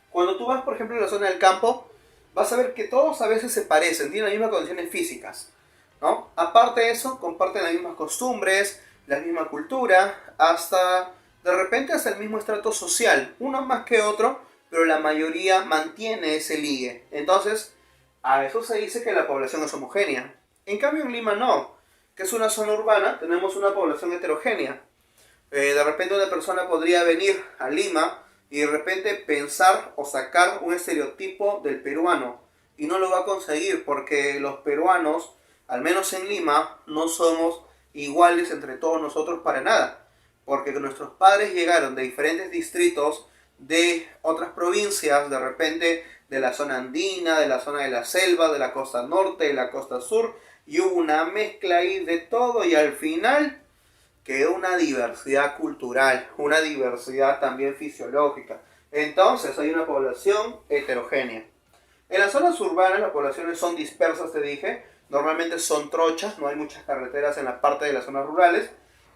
cuando tú vas, por ejemplo, a la zona del campo, vas a ver que todos a veces se parecen, tienen las mismas condiciones físicas, ¿no? Aparte de eso, comparten las mismas costumbres, la misma cultura, hasta de repente hasta el mismo estrato social, uno más que otro, pero la mayoría mantiene ese ligue. Entonces, a eso se dice que la población es homogénea. En cambio, en Lima no, que es una zona urbana, tenemos una población heterogénea. De repente una persona podría venir a Lima y de repente pensar o sacar un estereotipo del peruano, y no lo va a conseguir porque los peruanos, al menos en Lima, no somos iguales entre todos nosotros para nada, porque nuestros padres llegaron de diferentes distritos, de otras provincias, de repente de la zona andina, de la zona de la selva, de la costa norte, de la costa sur, y hubo una mezcla ahí de todo, y al final quedó una diversidad cultural, una diversidad también fisiológica. Entonces hay una población heterogénea. En las zonas urbanas las poblaciones son dispersas, te dije, Normalmente son trochas, no hay muchas carreteras en la parte de las zonas rurales.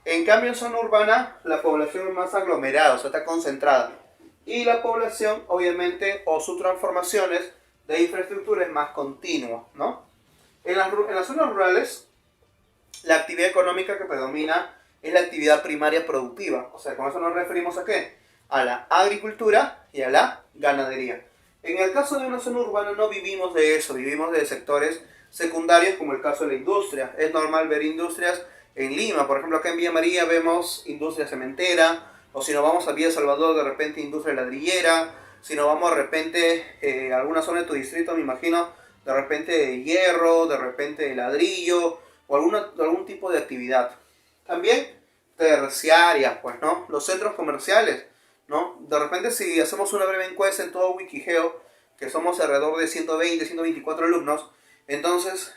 En cambio, en zona urbana, la población es más aglomerada, o sea, está concentrada. Y la población, obviamente, o sus transformaciones de infraestructura es más continua, ¿no? En las zonas rurales, la actividad económica que predomina es la actividad primaria productiva. O sea, con eso nos referimos a qué? A la agricultura y a la ganadería. En el caso de una zona urbana no vivimos de eso, vivimos de sectores secundarios como el caso de la industria. Es normal ver industrias en Lima, por ejemplo acá en Villa María vemos industria cementera, o si nos vamos a Villa Salvador de repente industria ladrillera, si nos vamos de repente a alguna zona de tu distrito me imagino de repente de hierro, de repente de ladrillo o algún tipo de actividad. También terciarias, pues, ¿no? Los centros comerciales, ¿no? De repente si hacemos una breve encuesta en todo Wikigeo, que somos alrededor de 120, 124 alumnos, entonces,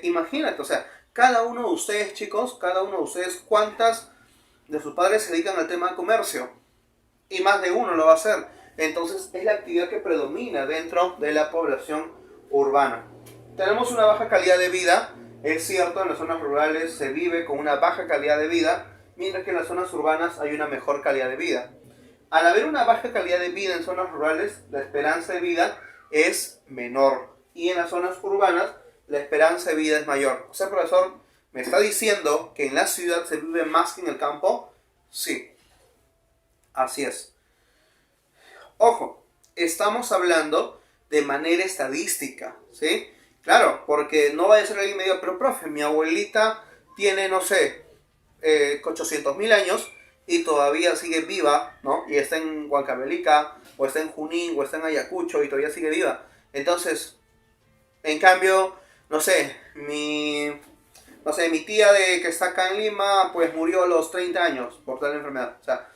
imagínate, o sea, cada uno de ustedes, chicos, cada uno de ustedes, ¿cuántas de sus padres se dedican al tema de comercio? Y más de uno lo va a hacer. Entonces, es la actividad que predomina dentro de la población urbana. Tenemos una baja calidad de vida, es cierto, en las zonas rurales se vive con una baja calidad de vida, mientras que en las zonas urbanas hay una mejor calidad de vida. Al haber una baja calidad de vida en zonas rurales, la esperanza de vida es menor. Y en las zonas urbanas, la esperanza de vida es mayor. O sea, profesor, ¿me está diciendo que en la ciudad se vive más que en el campo? Sí, así es. Ojo, estamos hablando de manera estadística, ¿sí? Claro, porque no va a ser alguien medio, pero profe, mi abuelita tiene, no sé, 800.000 años y todavía sigue viva, ¿no? Y está en Huancavelica, o está en Junín, o está en Ayacucho y todavía sigue viva. Entonces, en cambio, no sé, mi tía que está acá en Lima, pues murió a los 30 años por tal enfermedad. O sea,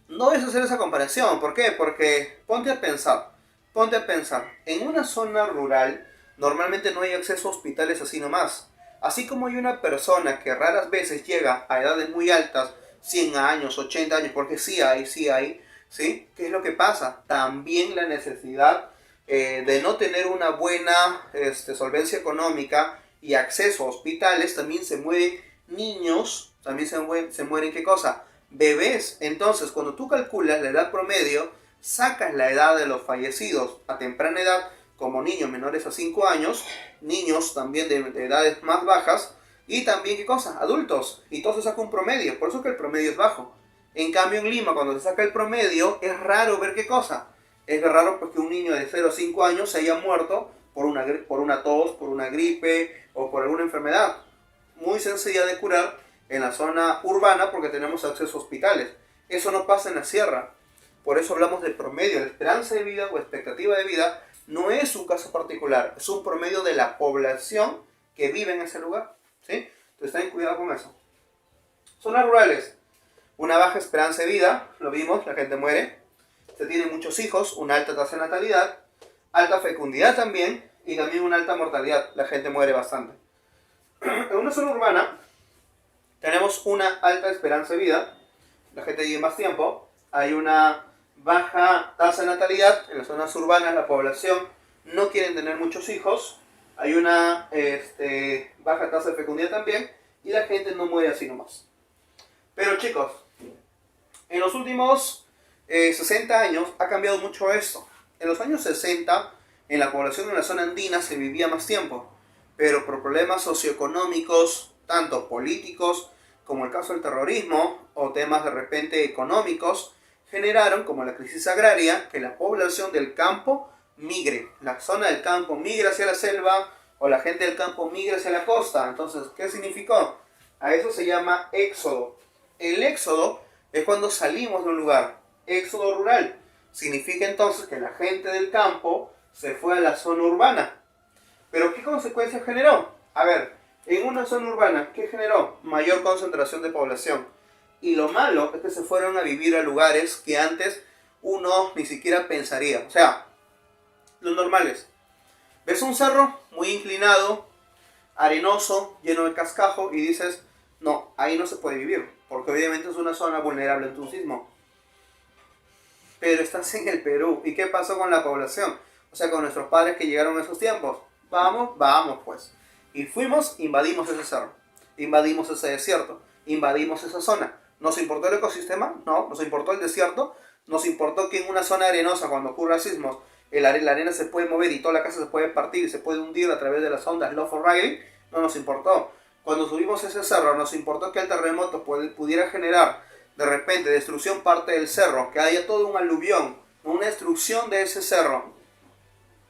no debes hacer esa comparación. ¿Por qué? Porque ponte a pensar, en una zona rural normalmente no hay acceso a hospitales así nomás. Así como hay una persona que raras veces llega a edades muy altas, 100 años, 80 años, porque sí hay, ¿sí? ¿Qué es lo que pasa? También la necesidad de no tener una buena solvencia económica y acceso a hospitales, también se mueren niños, también se mueren, ¿qué cosa? Bebés. Entonces, cuando tú calculas la edad promedio, sacas la edad de los fallecidos a temprana edad, como niños menores a 5 años, niños también de edades más bajas, y también, ¿qué cosa? Adultos. Y todo se saca un promedio, por eso que el promedio es bajo. En cambio, en Lima, cuando se saca el promedio, es raro ver qué cosa. Es raro pues, que un niño de 0 a 5 años se haya muerto por una tos, por una gripe o por alguna enfermedad muy sencilla de curar en la zona urbana porque tenemos acceso a hospitales. Eso no pasa en la sierra. Por eso hablamos del promedio. La esperanza de vida o expectativa de vida no es un caso particular, es un promedio de la población que vive en ese lugar, ¿sí? Entonces ten cuidado con eso. Zonas rurales, una baja esperanza de vida, lo vimos, la gente muere. Se tienen muchos hijos, una alta tasa de natalidad, alta fecundidad también, y también una alta mortalidad, la gente muere bastante. En una zona urbana tenemos una alta esperanza de vida, la gente vive más tiempo, hay una baja tasa de natalidad, en las zonas urbanas la población no quiere tener muchos hijos, hay una baja tasa de fecundidad también, y la gente no muere así nomás. Pero chicos, en los últimos 60 años ha cambiado mucho esto. En los años 60, en la población en la zona andina se vivía más tiempo, pero por problemas socioeconómicos, tanto políticos como el caso del terrorismo, o temas de repente económicos, generaron, como la crisis agraria, que la población del campo migre. La zona del campo migra hacia la selva, o la gente del campo migra hacia la costa. Entonces, ¿qué significó? A eso se llama éxodo. El éxodo es cuando salimos de un lugar. Éxodo rural. Significa entonces que la gente del campo se fue a la zona urbana. ¿Pero qué consecuencias generó? A ver, en una zona urbana, ¿qué generó? Mayor concentración de población. Y lo malo es que se fueron a vivir a lugares que antes uno ni siquiera pensaría. O sea, los normales. Ves un cerro muy inclinado, arenoso, lleno de cascajo y dices, no, ahí no se puede vivir, porque obviamente es una zona vulnerable en un sismo. Pero estás en el Perú. ¿Y qué pasó con la población? O sea, con nuestros padres que llegaron a esos tiempos. Vamos pues. Y fuimos, invadimos ese cerro, invadimos ese desierto, invadimos esa zona. ¿Nos importó el ecosistema? No. ¿Nos importó el desierto? ¿Nos importó que en una zona arenosa, cuando ocurra sismos, la arena se puede mover y toda la casa se puede partir y se puede hundir a través de las ondas Low-for-Riley? No nos importó. Cuando subimos ese cerro, nos importó que el terremoto pudiera generar de repente destrucción parte del cerro, que haya todo un aluvión, una destrucción de ese cerro.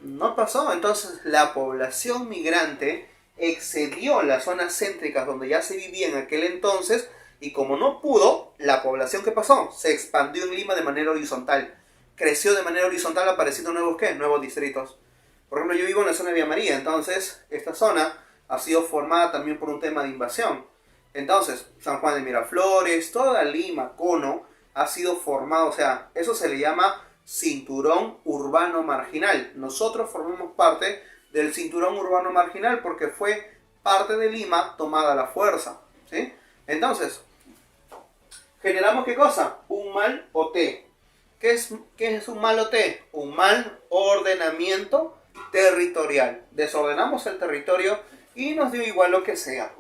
No pasó. Entonces la población migrante excedió las zonas céntricas donde ya se vivía en aquel entonces, y como no pudo, la población, ¿qué pasó? Se expandió en Lima de manera horizontal. Creció de manera horizontal, apareciendo nuevos, ¿qué? Nuevos distritos. Por ejemplo, yo vivo en la zona de Villa María, entonces esta zona ha sido formada también por un tema de invasión. Entonces, San Juan de Miraflores, toda Lima, Cono, ha sido formado, o sea, eso se le llama cinturón urbano marginal. Nosotros formamos parte del cinturón urbano marginal porque fue parte de Lima tomada a la fuerza, ¿sí? Entonces, generamos ¿qué cosa? Un mal OT. ¿Qué es un mal OT? Un mal ordenamiento territorial. Desordenamos el territorio y nos dio igual lo que sea.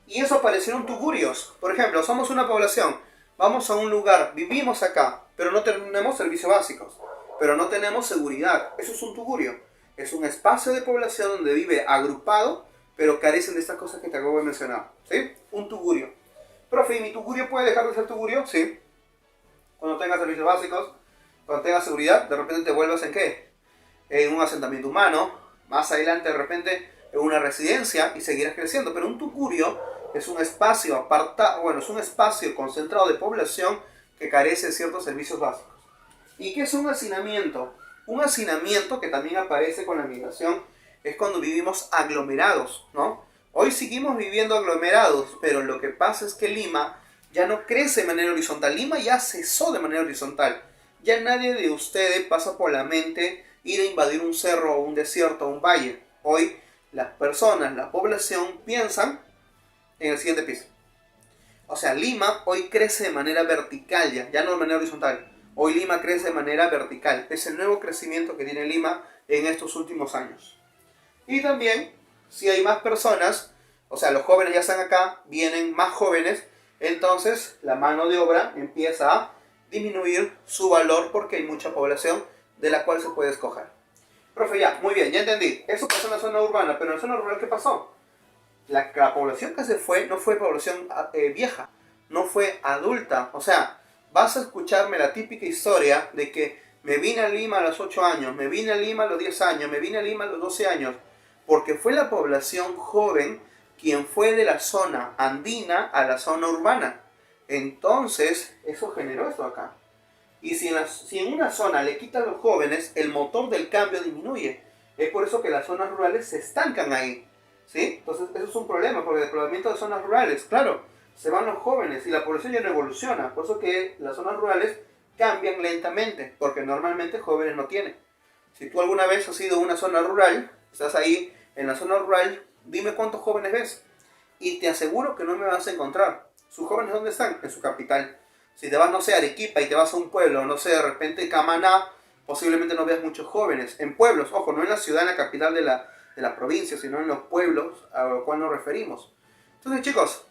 Y eso aparecieron tugurios. Por ejemplo, somos una población, vamos a un lugar, vivimos acá, pero no tenemos servicios básicos, pero no tenemos seguridad. Eso es un tugurio. Es un espacio de población donde vive agrupado, pero carecen de estas cosas que te acabo de mencionar, ¿sí? Un tugurio. Profe, ¿y mi tugurio puede dejar de ser tugurio? Sí. Cuando tengas servicios básicos, cuando tengas seguridad, de repente te vuelvas ¿en qué? En un asentamiento humano, más adelante de repente en una residencia, y seguirás creciendo. Pero un tugurio es un espacio apartado, bueno, es un espacio concentrado de población que carece de ciertos servicios básicos. ¿Y qué es un hacinamiento? Un hacinamiento, que también aparece con la migración, es cuando vivimos aglomerados, ¿no? Hoy seguimos viviendo aglomerados, pero lo que pasa es que Lima ya no crece de manera horizontal. Lima ya cesó de manera horizontal. Ya nadie de ustedes pasa por la mente ir a invadir un cerro o un desierto o un valle. Hoy las personas, la población, piensan en el siguiente piso. O sea, Lima hoy crece de manera vertical ya no de manera horizontal. Hoy Lima crece de manera vertical. Es el nuevo crecimiento que tiene Lima en estos últimos años. Y también, si hay más personas, o sea, los jóvenes ya están acá, vienen más jóvenes, entonces la mano de obra empieza a disminuir su valor porque hay mucha población de la cual se puede escoger. Profe, ya, muy bien, ya entendí. Eso pasó en la zona urbana, pero en la zona rural, ¿qué pasó? La población que se fue no fue población vieja, no fue adulta. O sea, vas a escucharme la típica historia de que me vine a Lima a los 8 años, me vine a Lima a los 10 años, me vine a Lima a los 12 años, porque fue la población joven quien fue de la zona andina a la zona urbana. Entonces, eso generó esto acá. Y si en una zona le quitan los jóvenes, el motor del cambio disminuye. Es por eso que las zonas rurales se estancan ahí, ¿sí? Entonces, eso es un problema, porque el despoblamiento de zonas rurales, claro, se van los jóvenes y la población ya no evoluciona. Por eso que las zonas rurales cambian lentamente, porque normalmente jóvenes no tienen. Si tú alguna vez has ido a una zona rural, estás ahí en la zona rural, dime cuántos jóvenes ves. Y te aseguro que no me vas a encontrar. ¿Sus jóvenes dónde están? En su capital. Si te vas, no sé, a Arequipa y te vas a un pueblo, no sé, de repente Camaná, posiblemente no veas muchos jóvenes. En pueblos, ojo, no en la ciudad, en la capital de la provincia, sino en los pueblos a los cuales nos referimos. Entonces, chicos,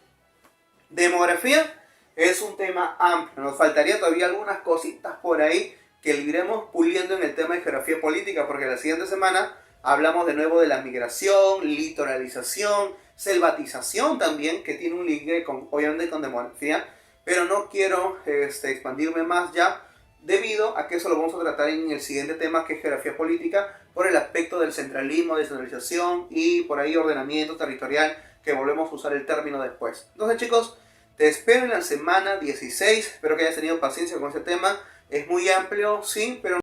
demografía es un tema amplio. Nos faltaría todavía algunas cositas por ahí que lo iremos puliendo en el tema de geografía política, porque la siguiente semana hablamos de nuevo de la migración, litoralización, selvatización también, que tiene un link obviamente con demografía, pero no quiero expandirme más ya, debido a que eso lo vamos a tratar en el siguiente tema, que es geografía política, por el aspecto del centralismo, descentralización y por ahí ordenamiento territorial, que volvemos a usar el término después. Entonces, chicos, te espero en la semana 16, espero que hayas tenido paciencia con este tema, es muy amplio, sí, pero